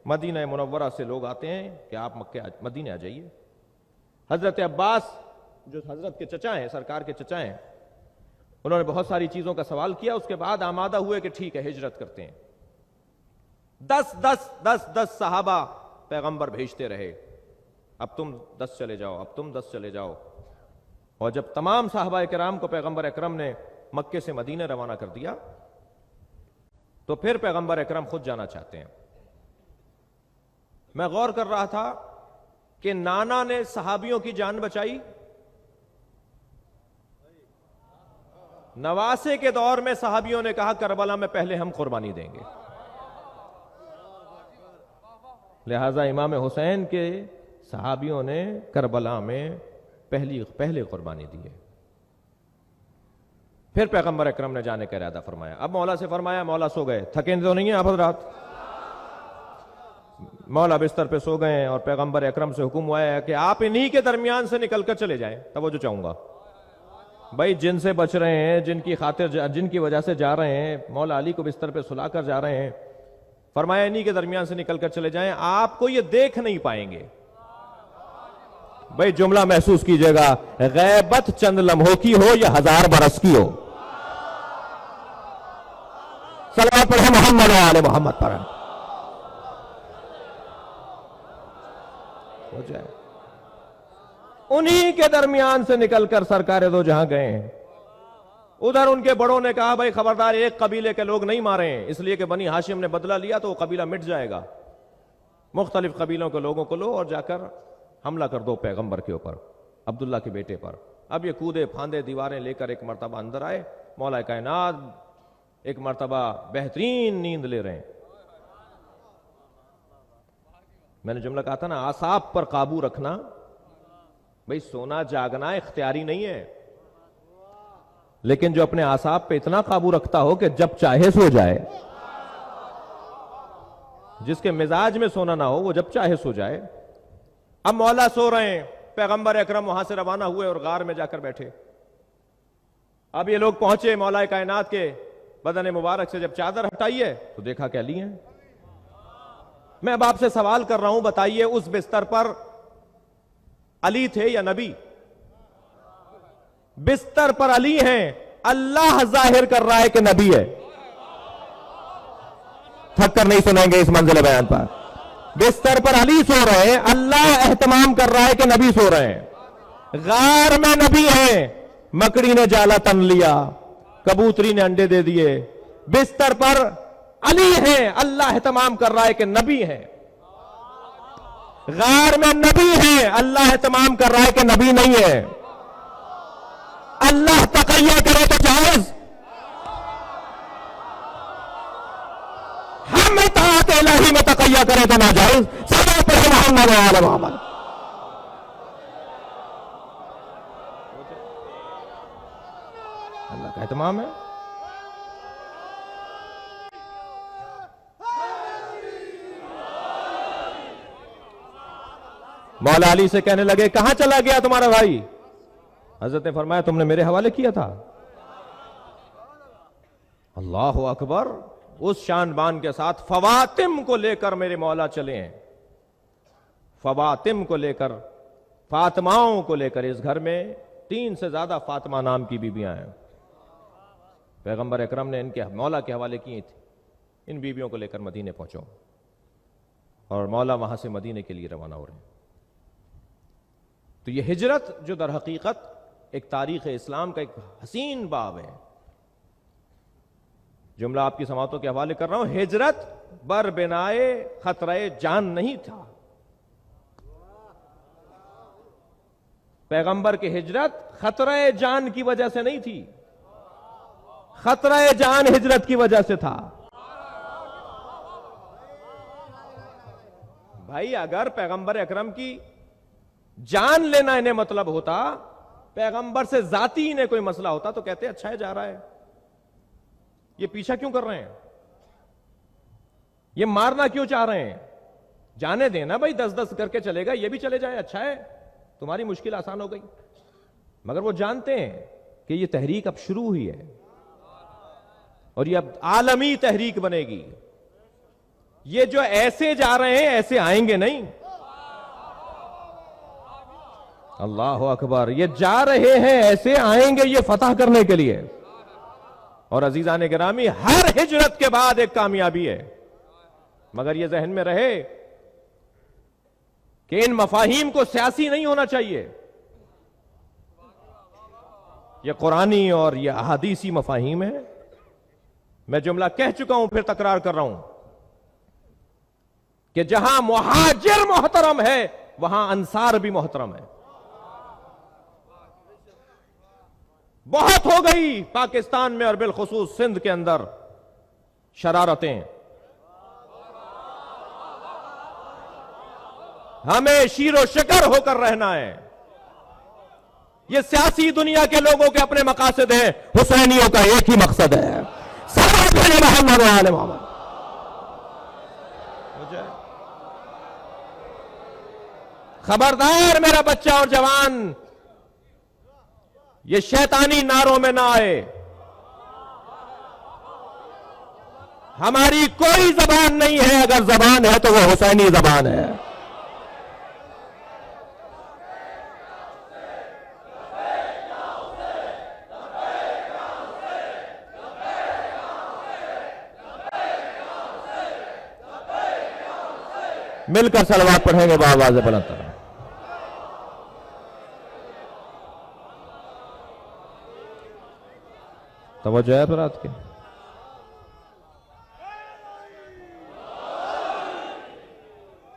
مدینہ منورہ سے لوگ آتے ہیں کہ آپ مدینہ آ جائیے. حضرت عباس جو حضرت کے چچا ہیں, سرکار کے چچا ہیں, انہوں نے بہت ساری چیزوں کا سوال کیا. اس کے بعد آمادہ ہوئے کہ ٹھیک ہے ہجرت کرتے ہیں. 10 صحابہ پیغمبر بھیجتے رہے, اب تم 10 چلے جاؤ, اب تم 10 چلے جاؤ. اور جب تمام صحابہ کرام کو پیغمبر اکرم نے مکے سے مدینہ روانہ کر دیا تو پھر پیغمبر اکرم خود جانا چاہتے ہیں. میں غور کر رہا تھا کہ نانا نے صحابیوں کی جان بچائی, نواسے کے دور میں صحابیوں نے کہا کربلا میں پہلے ہم قربانی دیں گے. لہذا امام حسین کے صحابیوں نے کربلا میں پہلے قربانی دی ہے. پھر پیغمبر اکرم نے جانے کا ارادہ فرمایا. اب مولا سے فرمایا, مولا سو گئے, تھکے تو نہیں ہیں آپ حضرات؟ مولا بستر پہ سو گئے اور پیغمبر اکرم سے حکم ہوا ہے کہ آپ انہی کے درمیان سے نکل کر چلے جائیں. توجہ چاہوں گا بھائی, جن سے بچ رہے ہیں, جن کی خاطر, جن کی وجہ سے جا رہے ہیں, مولا علی کو بستر پہ سلا کر جا رہے ہیں, فرمایا انہی کے درمیان سے نکل کر چلے جائیں, آپ کو یہ دیکھ نہیں پائیں گے. بھائی جملہ محسوس کیجئے گا, غیبت چند لمحوں کی ہو یا 1000 برس کی ہو. صلوات پڑھیں محمد و آل محمد پر. ہو جائے انہی کے درمیان سے نکل کر سرکار دو جہاں گئے ہیں. ادھر ان کے بڑوں نے کہا بھائی خبردار, ایک قبیلے کے لوگ نہیں مارے ہیں, اس لیے کہ بنی ہاشم نے بدلہ لیا تو وہ قبیلہ مٹ جائے گا. مختلف قبیلوں کے لوگوں کو لو اور جا کر حملہ کر دو پیغمبر کے اوپر, عبداللہ کے بیٹے پر. اب یہ کودے پھاندے دیواریں لے کر ایک مرتبہ اندر آئے. مولا کائنات ایک مرتبہ بہترین نیند لے رہے ہیں. میں نے جملہ کہا تھا نا, اعصاب پر قابو رکھنا. بھئی سونا جاگنا اختیاری نہیں ہے, لیکن جو اپنے اعصاب پہ اتنا قابو رکھتا ہو کہ جب چاہے سو جائے, جس کے مزاج میں سونا نہ ہو وہ جب چاہے سو جائے. اب مولا سو رہے ہیں, پیغمبر اکرم وہاں سے روانہ ہوئے اور غار میں جا کر بیٹھے. اب یہ لوگ پہنچے, مولا کائنات کے بدن مبارک سے جب چادر ہٹائی ہے تو دیکھا کہ علی ہیں. میں اب آپ سے سوال کر رہا ہوں, بتائیے اس بستر پر علی تھے یا نبی؟ بستر پر علی ہیں, اللہ ظاہر کر رہا ہے کہ نبی ہے. تھک کر نہیں سنیں گے اس منزل بیان پر. بستر پر علی سو رہے ہیں, اللہ اہتمام کر رہا ہے کہ نبی سو رہے ہیں. غار میں نبی ہیں, مکڑی نے جالا تن لیا, کبوتری نے انڈے دے دیے, بستر پر علی ہیں، اللہ اہتمام کر رہا ہے کہ نبی ہیں، غار میں نبی ہیں، اللہ اہتمام کر رہا ہے کہ نبی نہیں ہے۔ اللہ تقیہ کرے تو جائز، ہم اطاعت الہی میں تقیہ کرے تو ناجائز۔ سب پر محمد و آل محمد۔ اللہ کا اہتمام ہے۔ مولا علی سے کہنے لگے کہاں چلا گیا تمہارا بھائی؟ حضرت نے فرمایا تم نے میرے حوالے کیا تھا۔ اللہ اکبر، اس شان بان کے ساتھ فواتم کو لے کر میرے مولا چلے ہیں، فواتم کو لے کر، فاطماؤں کو لے کر۔ اس گھر میں 3 سے زیادہ فاطمہ نام کی بیویاں ہیں، پیغمبر اکرم نے ان کے مولا کے حوالے کی تھی، ان بیویوں کو لے کر مدینے پہنچو، اور مولا وہاں سے مدینے کے لیے روانہ ہو رہے ہیں۔ تو یہ ہجرت جو در حقیقت ایک تاریخ اسلام کا ایک حسین باب ہے، جملہ آپ کی سماعتوں کے حوالے کر رہا ہوں، ہجرت بر بنائے خطرہ جان نہیں تھا۔ پیغمبر کی ہجرت خطرہ جان کی وجہ سے نہیں تھی، خطرہ جان ہجرت کی وجہ سے تھا۔ بھائی اگر پیغمبر اکرم کی جان لینا انہیں مطلب ہوتا، پیغمبر سے ذاتی انہیں کوئی مسئلہ ہوتا تو کہتے اچھا ہے جا رہا ہے، یہ پیچھا کیوں کر رہے ہیں، یہ مارنا کیوں چاہ رہے ہیں، جانے دینا بھائی، 10 کر کے چلے گا، یہ بھی چلے جائے، اچھا ہے تمہاری مشکل آسان ہو گئی۔ مگر وہ جانتے ہیں کہ یہ تحریک اب شروع ہوئی ہے، اور یہ اب عالمی تحریک بنے گی، یہ جو ایسے جا رہے ہیں ایسے آئیں گے نہیں۔ اللہ اکبر، یہ جا رہے ہیں ایسے آئیں گے، یہ فتح کرنے کے لیے۔ اور عزیزان گرامی، ہر ہجرت کے بعد ایک کامیابی ہے، مگر یہ ذہن میں رہے کہ ان مفاہیم کو سیاسی نہیں ہونا چاہیے، یہ قرآنی اور یہ احادیثی مفاہیم ہے۔ میں جملہ کہہ چکا ہوں، پھر تکرار کر رہا ہوں کہ جہاں مہاجر محترم ہے وہاں انصار بھی محترم ہے۔ بہت ہو گئی پاکستان میں اور بالخصوص سندھ کے اندر شرارتیں، ہمیں شیر و شکر ہو کر رہنا ہے۔ یہ سیاسی دنیا کے لوگوں کے اپنے مقاصد ہیں، حسینیوں کا ایک ہی مقصد ہے، محمد و آل محمد۔ خبردار میرا بچہ اور جوان، یہ شیطانی نعروں میں نہ آئے۔ ہماری کوئی زبان نہیں ہے، اگر زبان ہے تو وہ حسینی زبان ہے۔ مل کر صلوات پڑھیں گے بآواز بلند تر۔ توجہ ہے برات کے؟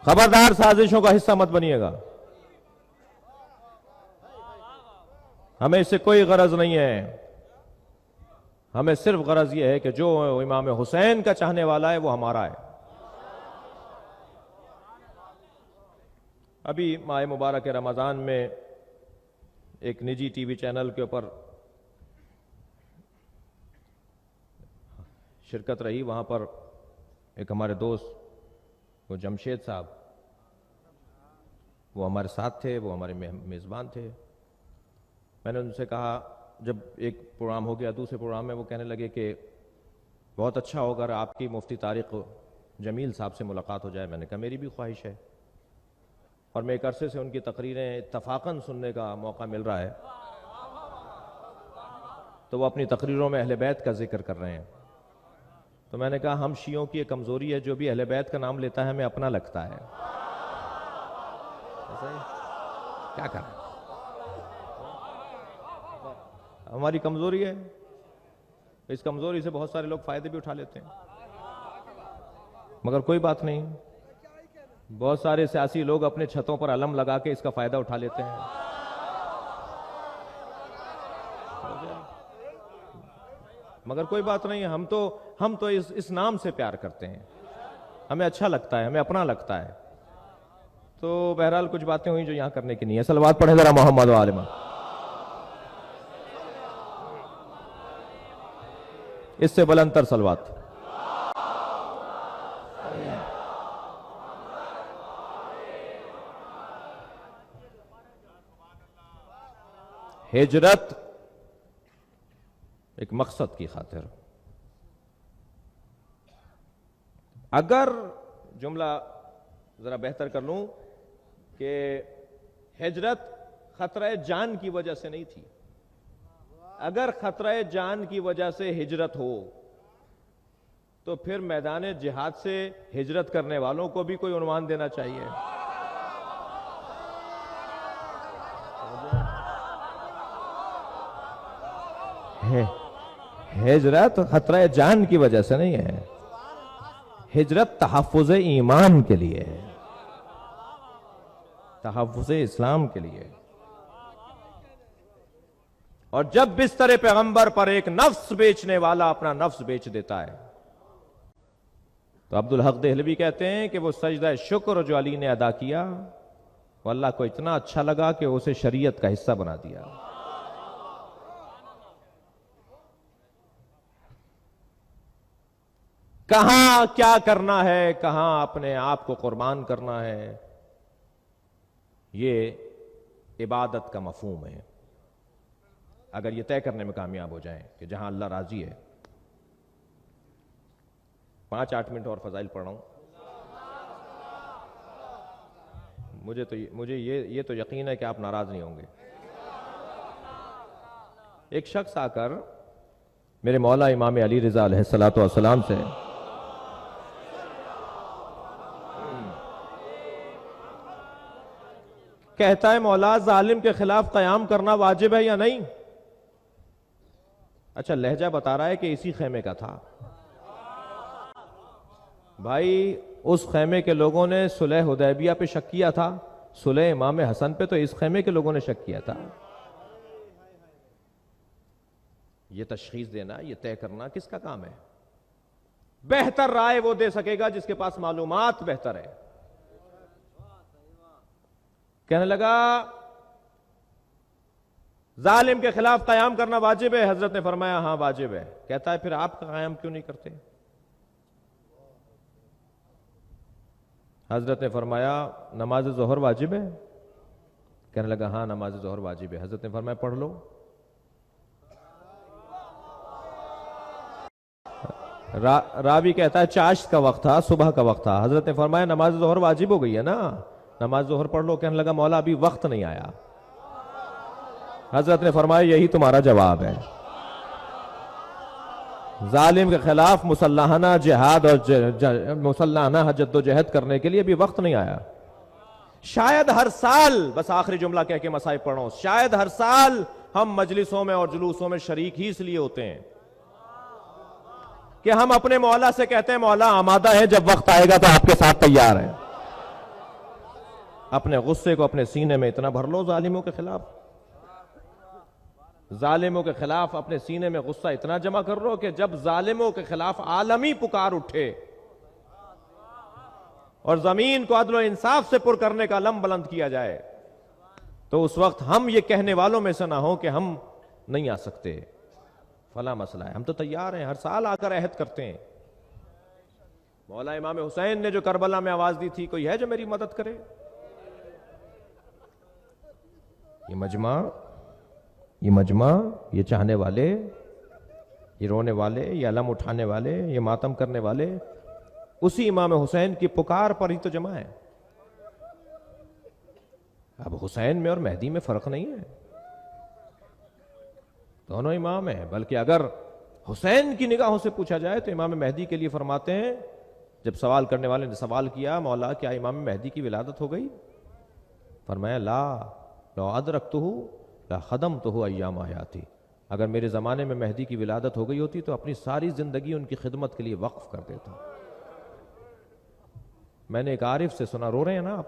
خبردار سازشوں کا حصہ مت بنیے گا، ہمیں اس سے کوئی غرض نہیں ہے، ہمیں صرف غرض یہ ہے کہ جو امام حسین کا چاہنے والا ہے وہ ہمارا ہے۔ ابھی ماہ مبارک رمضان میں ایک نجی ٹی وی چینل کے اوپر شرکت رہی، وہاں پر ایک ہمارے دوست وہ جمشید صاحب، وہ ہمارے ساتھ تھے، وہ ہمارے میزبان تھے۔ میں نے ان سے کہا، جب ایک پروگرام ہو گیا، دوسرے پروگرام میں وہ کہنے لگے کہ بہت اچھا ہوگا اگر آپ کی مفتی طارق جمیل صاحب سے ملاقات ہو جائے۔ میں نے کہا میری بھی خواہش ہے، اور میں ایک عرصے سے ان کی تقریریں اتفاقاً سننے کا موقع مل رہا ہے، تو وہ اپنی تقریروں میں اہل بیت کا ذکر کر رہے ہیں۔ تو میں نے کہا ہم شیعوں کی ایک کمزوری ہے، جو بھی اہل بیت کا نام لیتا ہے ہمیں اپنا لگتا ہے۔ کیا کریں، ہماری کمزوری ہے۔ اس کمزوری سے بہت سارے لوگ فائدے بھی اٹھا لیتے ہیں، مگر کوئی بات نہیں، بہت سارے سیاسی لوگ اپنے چھتوں پر علم لگا کے اس کا فائدہ اٹھا لیتے ہیں۔ مگر کوئی بات نہیں، ہم تو اس نام سے پیار کرتے ہیں، ہمیں اچھا لگتا ہے، ہمیں اپنا لگتا ہے۔ تو بہرحال کچھ باتیں ہوئیں جو یہاں کرنے کی نہیں ہے۔ صلوات پڑھیں ذرا محمد و آل محمد۔ اس سے بلند تر صلوات۔ ہجرت ایک مقصد کی خاطر، اگر جملہ ذرا بہتر کر لوں کہ ہجرت خطرہ جان کی وجہ سے نہیں تھی، اگر خطرہ جان کی وجہ سے ہجرت ہو تو پھر میدان جہاد سے ہجرت کرنے والوں کو بھی کوئی عنوان دینا چاہیے۔ ہجرت خطرہ جان کی وجہ سے نہیں ہے، ہجرت تحفظ ایمان کے لیے ہے، تحفظ اسلام کے لیے۔ اور جب بستر پیغمبر پر ایک نفس بیچنے والا اپنا نفس بیچ دیتا ہے تو عبدالحق دہلوی کہتے ہیں کہ وہ سجدہ شکر جو علی نے ادا کیا وہ اللہ کو اتنا اچھا لگا کہ اسے شریعت کا حصہ بنا دیا۔ کہاں کیا کرنا ہے، کہاں اپنے آپ کو قربان کرنا ہے، یہ عبادت کا مفہوم ہے۔ اگر یہ طے کرنے میں کامیاب ہو جائیں کہ جہاں اللہ راضی ہے۔ 5-8 منٹ اور فضائل پڑھ رہا ہوں۔ مجھے یہ تو یقین ہے کہ آپ ناراض نہیں ہوں گے۔ ایک شخص آ کر میرے مولا امام علی رضا علیہ الصلوۃ والسلام سے کہتا ہے مولا ظالم کے خلاف قیام کرنا واجب ہے یا نہیں؟ اچھا لہجہ بتا رہا ہے کہ اسی خیمے کا تھا۔ بھائی اس خیمے کے لوگوں نے صلح حدیبیہ پہ شک کیا تھا، صلح امام حسن پہ تو اس خیمے کے لوگوں نے شک کیا تھا۔ یہ تشخیص دینا، یہ طے کرنا کس کا کام ہے؟ بہتر رائے وہ دے سکے گا جس کے پاس معلومات بہتر ہے۔ کہنے لگا ظالم کے خلاف قیام کرنا واجب ہے؟ حضرت نے فرمایا ہاں واجب ہے۔ کہتا ہے پھر آپ کا قیام کیوں نہیں کرتے؟ حضرت نے فرمایا نماز ظہر واجب ہے؟ کہنے لگا ہاں نماز ظہر واجب ہے۔ حضرت نے فرمایا پڑھ لو۔ راوی کہتا ہے چاشت کا وقت تھا، صبح کا وقت تھا۔ حضرت نے فرمایا نماز ظہر واجب ہو گئی ہے نا، نماز ظہر پڑھ لو۔ کہنے لگا مولا ابھی وقت نہیں آیا۔ حضرت نے فرمایا یہی تمہارا جواب ہے۔ ظالم کے خلاف مسلحانہ جہاد اور مسلحانہ جد و جہد کرنے کے لیے ابھی وقت نہیں آیا۔ شاید ہر سال، بس آخری جملہ کہہ کے مصائب پڑھو، شاید ہر سال ہم مجلسوں میں اور جلوسوں میں شریک ہی اس لیے ہوتے ہیں کہ ہم اپنے مولا سے کہتے ہیں مولا آمادہ ہے، جب وقت آئے گا تو آپ کے ساتھ تیار ہے۔ اپنے غصے کو اپنے سینے میں اتنا بھر لو ظالموں کے خلاف، ظالموں کے خلاف اپنے سینے میں غصہ اتنا جمع کر لو کہ جب ظالموں کے خلاف عالمی پکار اٹھے اور زمین کو عدل و انصاف سے پر کرنے کا علم بلند کیا جائے تو اس وقت ہم یہ کہنے والوں میں سے نہ ہو کہ ہم نہیں آ سکتے، فلاں مسئلہ ہے۔ ہم تو تیار ہیں، ہر سال آ کر عہد کرتے ہیں۔ مولا امام حسین نے جو کربلا میں آواز دی تھی، کوئی ہے جو میری مدد کرے؟ یہ مجمع، یہ چاہنے والے، یہ رونے والے، یہ علم اٹھانے والے، یہ ماتم کرنے والے اسی امام حسین کی پکار پر ہی تو جمع ہے۔ اب حسین میں اور مہدی میں فرق نہیں ہے، دونوں امام ہیں۔ بلکہ اگر حسین کی نگاہوں سے پوچھا جائے تو امام مہدی کے لیے فرماتے ہیں، جب سوال کرنے والے نے سوال کیا مولا کیا امام مہدی کی ولادت ہو گئی؟ فرمایا لا لو ادرکتہ لا خدمتہ ایام حیاتی، اگر میرے زمانے میں مہدی کی ولادت ہو گئی ہوتی تو اپنی ساری زندگی ان کی خدمت کے لیے وقف کر دیتا. میں نے ایک عارف سے سنا، رو رہے ہیں نا آپ،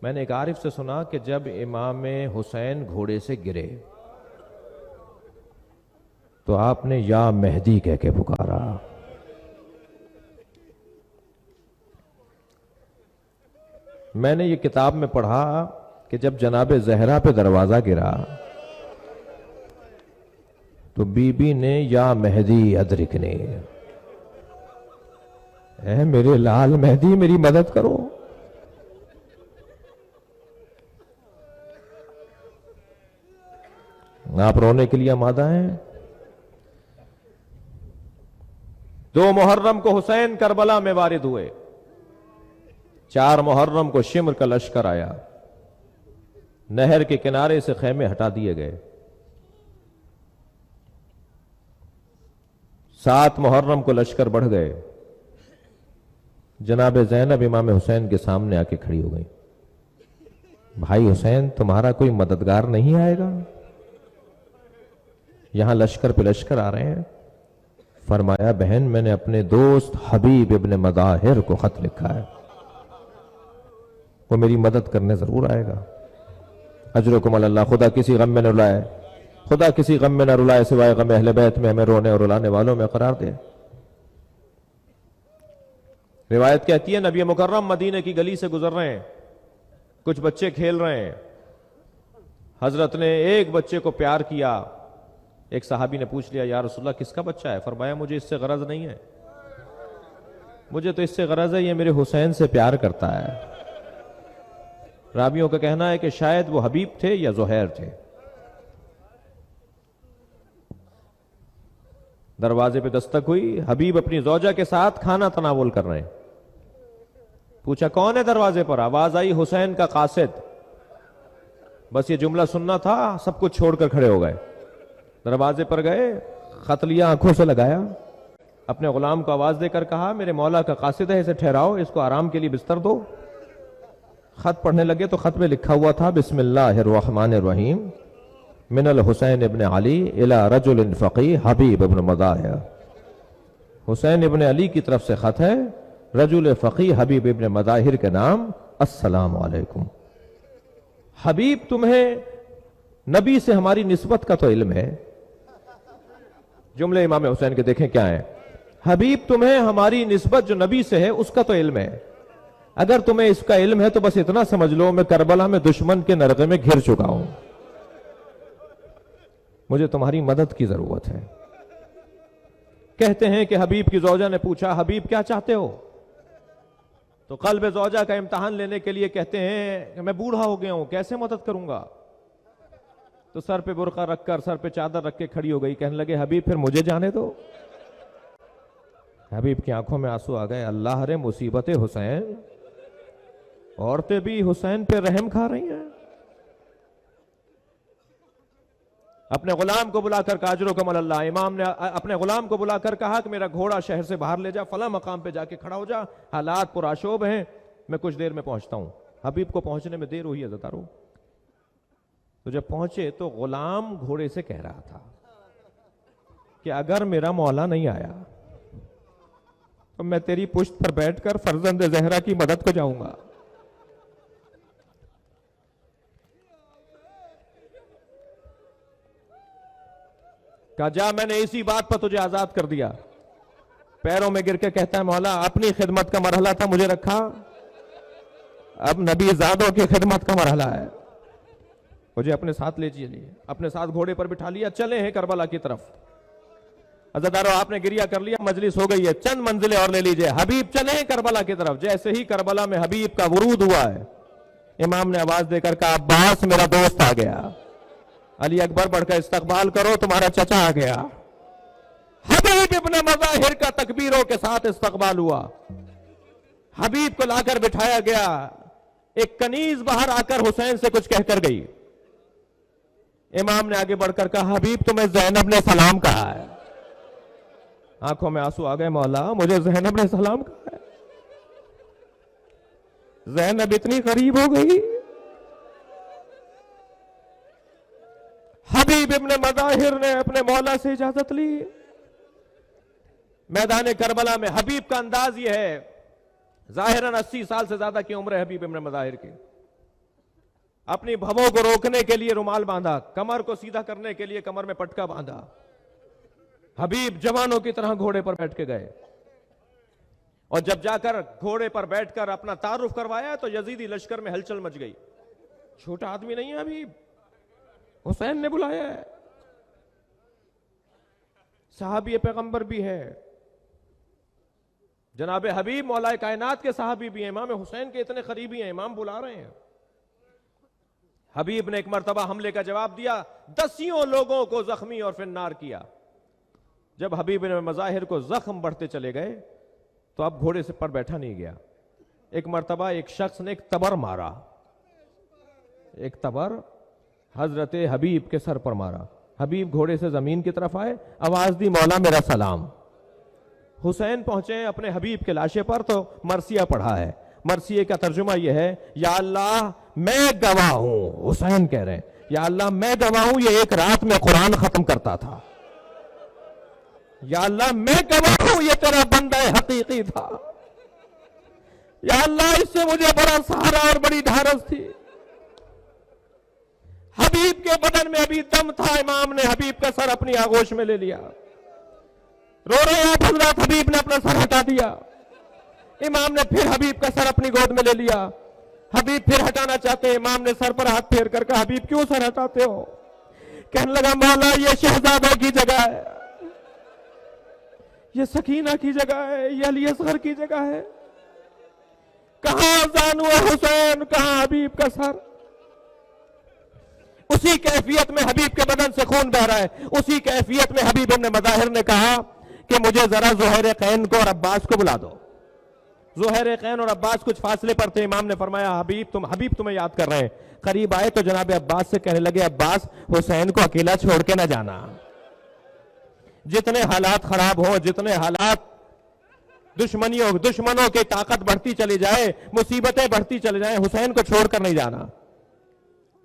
میں نے ایک عارف سے سنا کہ جب امام حسین گھوڑے سے گرے تو آپ نے یا مہدی کہہ کے پکارا. میں نے یہ کتاب میں پڑھا کہ جب جناب زہرا پہ دروازہ گرا تو بی بی نے یا مہدی ادرکنے، اے میرے لال مہدی میری مدد کرو. آپ رونے کے لیے آمادہ ہیں؟ 2 محرم کو حسین کربلا میں وارد ہوئے، 4 محرم کو شمر کا لشکر آیا، نہر کے کنارے سے خیمے ہٹا دیے گئے، 7 محرم کو لشکر بڑھ گئے، جناب زینب امام حسین کے سامنے آ کے کھڑی ہو گئی. بھائی حسین تمہارا کوئی مددگار نہیں آئے گا؟ یہاں لشکر پہ لشکر آ رہے ہیں. فرمایا بہن میں نے اپنے دوست حبیب ابن مظاہر کو خط لکھا ہے، وہ میری مدد کرنے ضرور آئے گا. اجرکم علی اللہ، خدا کسی غم میں نہ رلائے، خدا کسی غم میں نہ رلائے سوائے غم اہل بیت میں، ہمیں رونے اور رلانے والوں میں قرار دے. روایت کہتی ہے نبی مکرم مدینے کی گلی سے گزر رہے ہیں، کچھ بچے کھیل رہے ہیں، حضرت نے ایک بچے کو پیار کیا. ایک صحابی نے پوچھ لیا یا رسول اللہ کس کا بچہ ہے؟ فرمایا مجھے اس سے غرض نہیں ہے، مجھے تو اس سے غرض ہے یہ میرے حسین سے پیار کرتا ہے. راویوں کا کہنا ہے کہ شاید وہ حبیب تھے یا زہیر تھے. دروازے پہ دستک ہوئی، حبیب اپنی زوجہ کے ساتھ کھانا تناول کر رہے ہیں. پوچھا کون ہے دروازے پر؟ آواز آئی حسین کا قاصد. بس یہ جملہ سننا تھا، سب کچھ چھوڑ کر کھڑے ہو گئے. دروازے پر گئے، خط لیا، آنکھوں سے لگایا، اپنے غلام کو آواز دے کر کہا میرے مولا کا قاصد ہے، اسے ٹھہراؤ، اس کو آرام کے لیے بستر دو. خط پڑھنے لگے تو خط میں لکھا ہوا تھا بسم اللہ الرحمن الرحیم من الحسین ابن علی الی رجل فقی حبیب ابن مظاہر. حسین ابن علی کی طرف سے خط ہے، رجل فقی حبیب ابن مظاہر کے نام، السلام علیکم. حبیب تمہیں نبی سے ہماری نسبت کا تو علم ہے. جملے امام حسین کے دیکھیں کیا ہیں. حبیب تمہیں ہماری نسبت جو نبی سے ہے اس کا تو علم ہے. اگر تمہیں اس کا علم ہے تو بس اتنا سمجھ لو میں کربلا میں دشمن کے نرغے میں گھر چکا ہوں، مجھے تمہاری مدد کی ضرورت ہے. کہتے ہیں کہ حبیب کی زوجہ نے پوچھا حبیب کیا چاہتے ہو؟ تو قلب زوجہ کا امتحان لینے کے لیے کہتے ہیں کہ میں بوڑھا ہو گیا ہوں، کیسے مدد کروں گا؟ تو سر پہ برقع رکھ کر، سر پہ چادر رکھ کے کھڑی ہو گئی. کہنے لگے حبیب پھر مجھے جانے دو. حبیب کی آنکھوں میں آنسو آ گئے. اللہ رے مصیبت حسین، عورتیں بھی حسین پہ رحم کھا رہی ہیں. اپنے غلام کو بلا کر کہا اجرکم علی اللہ، امام نے اپنے غلام کو بلا کر کہا کہ میرا گھوڑا شہر سے باہر لے جا، فلاں مقام پہ جا کے کھڑا ہو جا، حالات پرآشوب ہیں، میں کچھ دیر میں پہنچتا ہوں. حبیب کو پہنچنے میں دیر ہوئی ہے زدارو. تو جب پہنچے تو غلام گھوڑے سے کہہ رہا تھا کہ اگر میرا مولا نہیں آیا تو میں تیری پشت پر بیٹھ کر فرزند زہرا کی مدد کو جاؤں گا. کہا جا، میں نے اسی بات پر تجھے آزاد کر دیا. پیروں میں گر کے کہتا ہے مولا اپنی خدمت کا مرحلہ تھا مجھے رکھا، اب نبی زادوں کی خدمت کا مرحلہ ہے، مجھے اپنے ساتھ لے چلیے. اپنے ساتھ گھوڑے پر بٹھا لیا، چلے ہیں کربلا کی طرف. عزیزدارو آپ نے گریہ کر لیا، مجلس ہو گئی ہے، چند منزلیں اور لے لیجئے. حبیب چلے ہیں کربلا کی طرف. جیسے ہی کربلا میں حبیب کا ورود ہوا ہے، امام نے آواز دے کر کہا عباس میرا دوست آ گیا. علی اکبر بڑھ کر استقبال کرو، تمہارا چچا آ گیا. حبیب ابن مظاہر کا تکبیروں کے ساتھ استقبال ہوا. حبیب کو لا کر بٹھایا گیا. ایک کنیز باہر آ کر حسین سے کچھ کہہ کر گئی. امام نے آگے بڑھ کر کہا حبیب تمہیں زینب نے سلام کہا ہے. آنکھوں میں آنسو آ گئے. مولا مجھے زینب نے سلام کہا ہے. زینب اتنی قریب ہو گئی. حبیب ابن مظاہر نے اپنے مولا سے اجازت لی. میدان کربلا میں حبیب کا انداز یہ ہے، ظاہراً 80 سال سے زیادہ کی عمر ہے حبیب ابن مظاہر کی. اپنی بھووں کو روکنے کے لیے رومال باندھا، کمر کو سیدھا کرنے کے لیے کمر میں پٹکا باندھا. حبیب جوانوں کی طرح گھوڑے پر بیٹھ کے گئے، اور جب جا کر گھوڑے پر بیٹھ کر اپنا تعارف کروایا تو یزیدی لشکر میں ہلچل مچ گئی. چھوٹا آدمی نہیں ہے حبیب، حسین نے بلایا ہے، صحابی پیغمبر بھی ہے، جناب حبیب مولا کائنات کے صحابی بھی ہیں، امام حسین کے اتنے قریبی ہیں، امام بلا رہے ہیں. حبیب نے ایک مرتبہ حملے کا جواب دیا، 10 لوگوں کو زخمی اور فنار کیا. جب حبیب نے مظاہر کو زخم بڑھتے چلے گئے تو اب گھوڑے سے پر بیٹھا نہیں گیا. ایک مرتبہ ایک شخص نے ایک تبر مارا، ایک تبر حضرت حبیب کے سر پر مارا. حبیب گھوڑے سے زمین کی طرف آئے، آواز دی مولا میرا سلام. حسین پہنچے اپنے حبیب کے لاشے پر تو مرثیہ پڑھا ہے. مرثیے کا ترجمہ یہ ہے، یا اللہ میں گواہ ہوں، حسین کہہ رہے ہیں یا اللہ میں گواہ ہوں یہ ایک رات میں قرآن ختم کرتا تھا. یا اللہ میں گواہ ہوں یہ تیرا بندہ حقیقی تھا. یا اللہ اس سے مجھے بڑا سہارا اور بڑی ڈھارس تھی. حبیب کے بدن میں ابھی دم تھا، امام نے حبیب کا سر اپنی آغوش میں لے لیا. رو رہے آپ حضرات، حبیب نے اپنا سر ہٹا دیا. امام نے پھر حبیب کا سر اپنی گود میں لے لیا. حبیب پھر ہٹانا چاہتے ہیں، امام نے سر پر ہاتھ پھیر کر کہا حبیب کیوں سر ہٹاتے ہو؟ کہنے لگا مولا یہ شہزادہ کی جگہ ہے، یہ سکینہ کی جگہ ہے، یہ علی اصغر کی جگہ ہے. کہاں زانو حسین، کہاں حبیب کا سر؟ اسی کیفیت میں حبیب کے بدن سے خون بہ رہا ہے. اسی کیفیت میں حبیب ابن مظاہر نے کہا کہ مجھے ذرا زہیر قین کو اور عباس کو بلا دو. زہیر قین اور عباس کچھ فاصلے پر تھے. امام نے فرمایا حبیب تمہیں یاد کر رہے ہیں. قریب آئے تو جناب عباس سے کہنے لگے عباس حسین کو اکیلا چھوڑ کے نہ جانا. جتنے حالات خراب ہوں، جتنے حالات دشمنوں کی طاقت بڑھتی چلی جائے، مصیبتیں بڑھتی چلی جائیں، حسین کو چھوڑ کر نہیں جانا.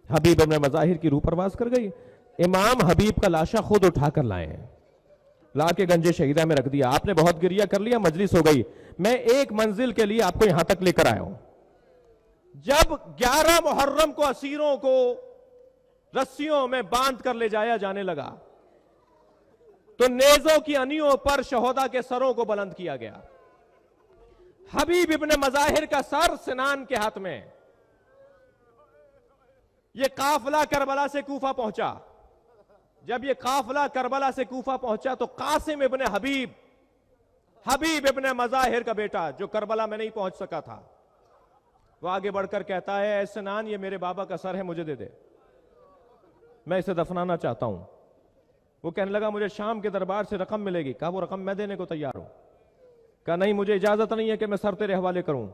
حبیب ابن مظاہر کی روح پرواز کر گئی. امام حبیب کا لاشا خود اٹھا کر لائے ہیں، لا کے گنج شہیدہ میں رکھ دیا. آپ نے بہت گریہ کر لیا، مجلس ہو گئی. میں ایک منزل کے لیے آپ کو یہاں تک لے کر آیا ہوں. جب 11 محرم کو اسیروں کو رسیوں میں باندھ کر لے جایا جانے لگا تو نیزوں کی انیوں پر شہداء کے سروں کو بلند کیا گیا. حبیب ابن مظاہر کا سر سنان کے ہاتھ میں. یہ قافلہ کربلا سے کوفہ پہنچا. جب یہ قافلہ کربلا سے کوفہ پہنچا تو قاسم ابن حبیب ابن مظاہر کا بیٹا جو کربلا میں نہیں پہنچ سکا تھا، وہ آگے بڑھ کر کہتا ہے اے سنان یہ میرے بابا کا سر ہے، مجھے دے دے، میں اسے دفنانا چاہتا ہوں. وہ کہنے لگا مجھے شام کے دربار سے رقم ملے گی. کہا وہ رقم میں دینے کو تیار ہوں. کہا نہیں مجھے اجازت نہیں ہے کہ میں سر تیرے حوالے کروں.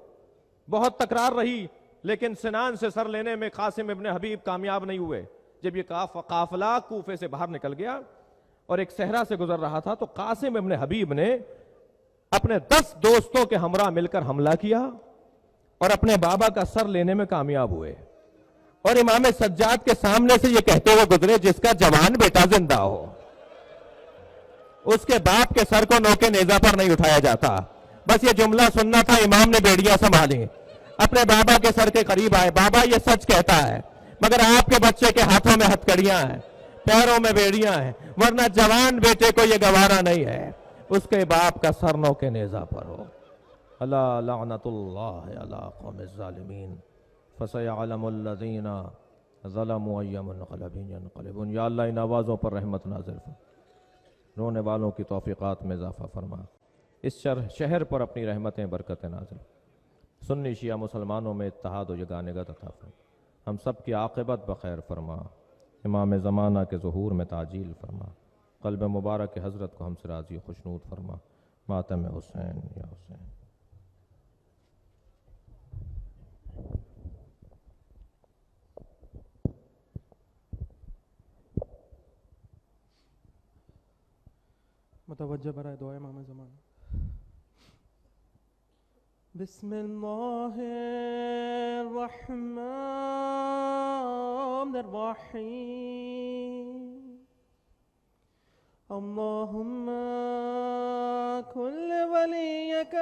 بہت تکرار رہی لیکن سنان سے سر لینے میں قاسم ابن حبیب کامیاب نہیں ہوئے. جب یہ قافلہ کوفے سے باہر نکل گیا اور ایک صحرا سے گزر رہا تھا تو قاسم ابن حبیب نے اپنے 10 دوستوں کے ہمراہ مل کر حملہ کیا اور اپنے بابا کا سر لینے میں کامیاب ہوئے. اور امام سجاد کے سامنے سے یہ کہتے ہوئے گزرے جس کا جوان بیٹا زندہ ہو اس کے باپ کے سر کو نوکے نیزہ پر نہیں اٹھایا جاتا. بس یہ جملہ سننا تھا. امام نے بیڑیاں سنبھالی، اپنے بابا کے سر کے قریب آئے. بابا یہ سچ کہتا ہے مگر آپ کے بچے کے ہاتھوں میں ہتھکڑیاں ہیں، پیروں میں بیڑیاں ہیں، ورنہ جوان بیٹے کو یہ گوارا نہیں ہے اس کے باپ کا سر نوکے نیزہ پر ہو. الا لعنت اللہ علی قوم الظالمین فسیعلم الذین ظلموا ای منقلب ینقلبون. یا اللہ ان آوازوں پر رحمت نازل فرما، رونے والوں کی توفیقات میں اضافہ فرما، اس شہر پر اپنی رحمتیں برکتیں نازل، سنی شیعہ مسلمانوں میں اتحاد و یگانگت عطا فرما، ہم سب کی عاقبت بخیر فرما، امام زمانہ کے ظہور میں تعجیل فرما، قلب مبارک حضرت کو ہم سے راضی و خوشنود فرما. ماتم حسین یا حسین. متوجہ برائے دعا امام زمان. بسم اللہ الرحمن الرحیم. اللهم كل وليك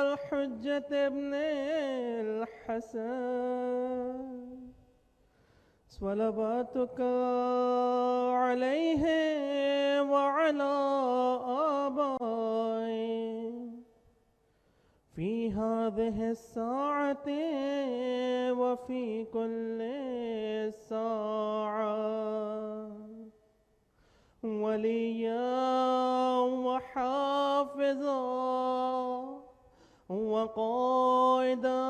الحجة ابن الحسن صلواتك عليه وعلى آبائه في هذه الساعة وفي كل ساعة وليا وحافظا وقائدا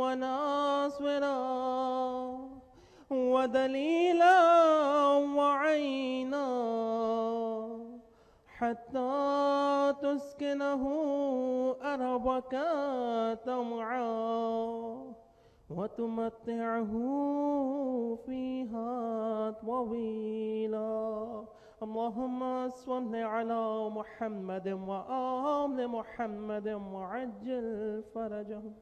وناصرا ودليلا وعينا حتى تسكنه أرضك طمعا وتمتعه فيها طويلا. اللهم صل على محمد وآل محمد وعجل فرجهم.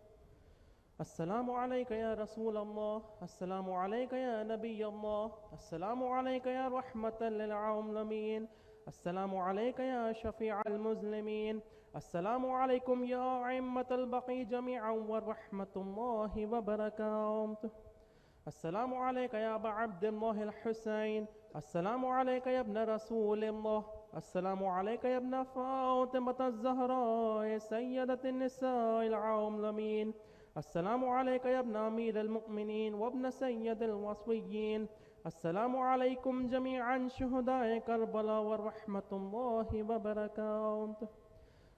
السلام عليك يا رسول الله، السلام عليك يا نبي الله، السلام عليك يا رحمة للعالمين، السلام عليك يا شفيع المسلمين، السلام عليكم يا أئمة البقي جميعا ورحمة الله وبركاته. السلام عليك يا أبا عبد الله الحسين، السلام عليك يا ابن رسول الله، السلام عليك يا ابن فاطمة الزهراء سيدة النساء العالمين، السلام عليك يا ابن أمير المؤمنين وابن سيد الوصيين، السلام عليكم جميعا شهداء كربلاء ورحمة الله وبركاته.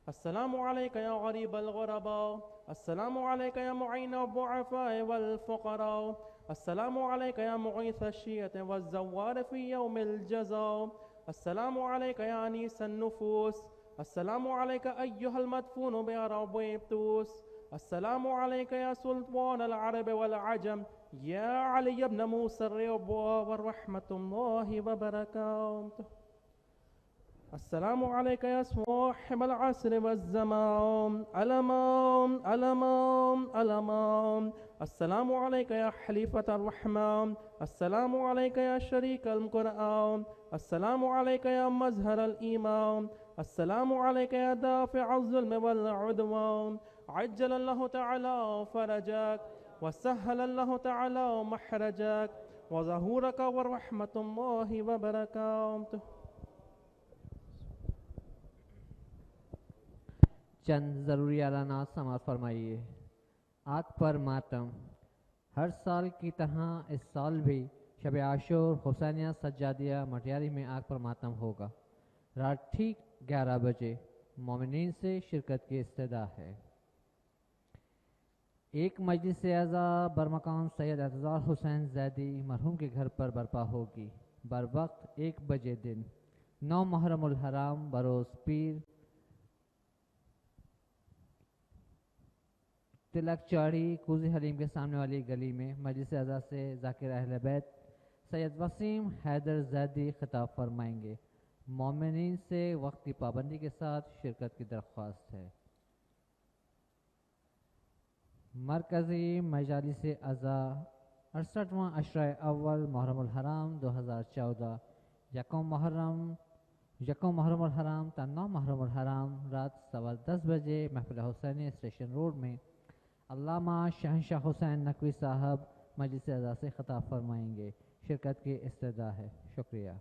السلام عليك يا غريب الغرباء، السلام عليك يا معين الضعفاء والفقراء، السلام عليك يا معيث الشية والزوار في يوم الجزاء، السلام عليك يا أنيس النفوس، السلام عليك أيها المدفون بأرض إبتوس، السلام عليك يا سلطان العرب والعجم يا علي بن موسى الرضا ورحمة الله وبركاته. السلام عليك يا صاحب العصر والزمان ألمان ألمان ألمان، السلام عليك يا حليفة الرحمن، السلام عليك يا شريك القرآن، السلام عليك يا مظهر الإيمان، السلام عليك يا دافع الظلم والعدوان، عجل الله تعالى فرجك وسهل الله تعالى محرجك وظهورك ورحمة الله وبركاته. چند ضروری اعلانات سماعت فرمائیے. آگ پر ماتم. ہر سال کی طرح اس سال بھی شب عاشور حسینیہ سجادیہ مٹیاری میں آگ پر ماتم ہوگا. رات ٹھیک 11 بجے مومنین سے شرکت کی استدعا ہے. ایک مجلس اعزا برمقام سید اعتزار حسین زیدی مرحوم کے گھر پر برپا ہوگی بروقت 1 بجے دن 9 محرم الحرام بروز پیر تلک چاڑی کوزی حلیم کے سامنے والی گلی میں. مجلس اعزا سے ذاکر اہل بیت سید وسیم حیدر زیدی خطاب فرمائیں گے. مومنین سے وقت کی پابندی کے ساتھ شرکت کی درخواست ہے. مرکزی مجالس اعضا 68واں عشرہ اول محرم الحرام 2014 یکم محرم الحرام تا 9 محرم الحرام رات 10:15 بجے محفل حسینی اسٹیشن روڈ میں علامہ شہنشاہ حسین نقوی صاحب مجلس اعضا سے خطاب فرمائیں گے. شرکت کی استدعا ہے. شکریہ.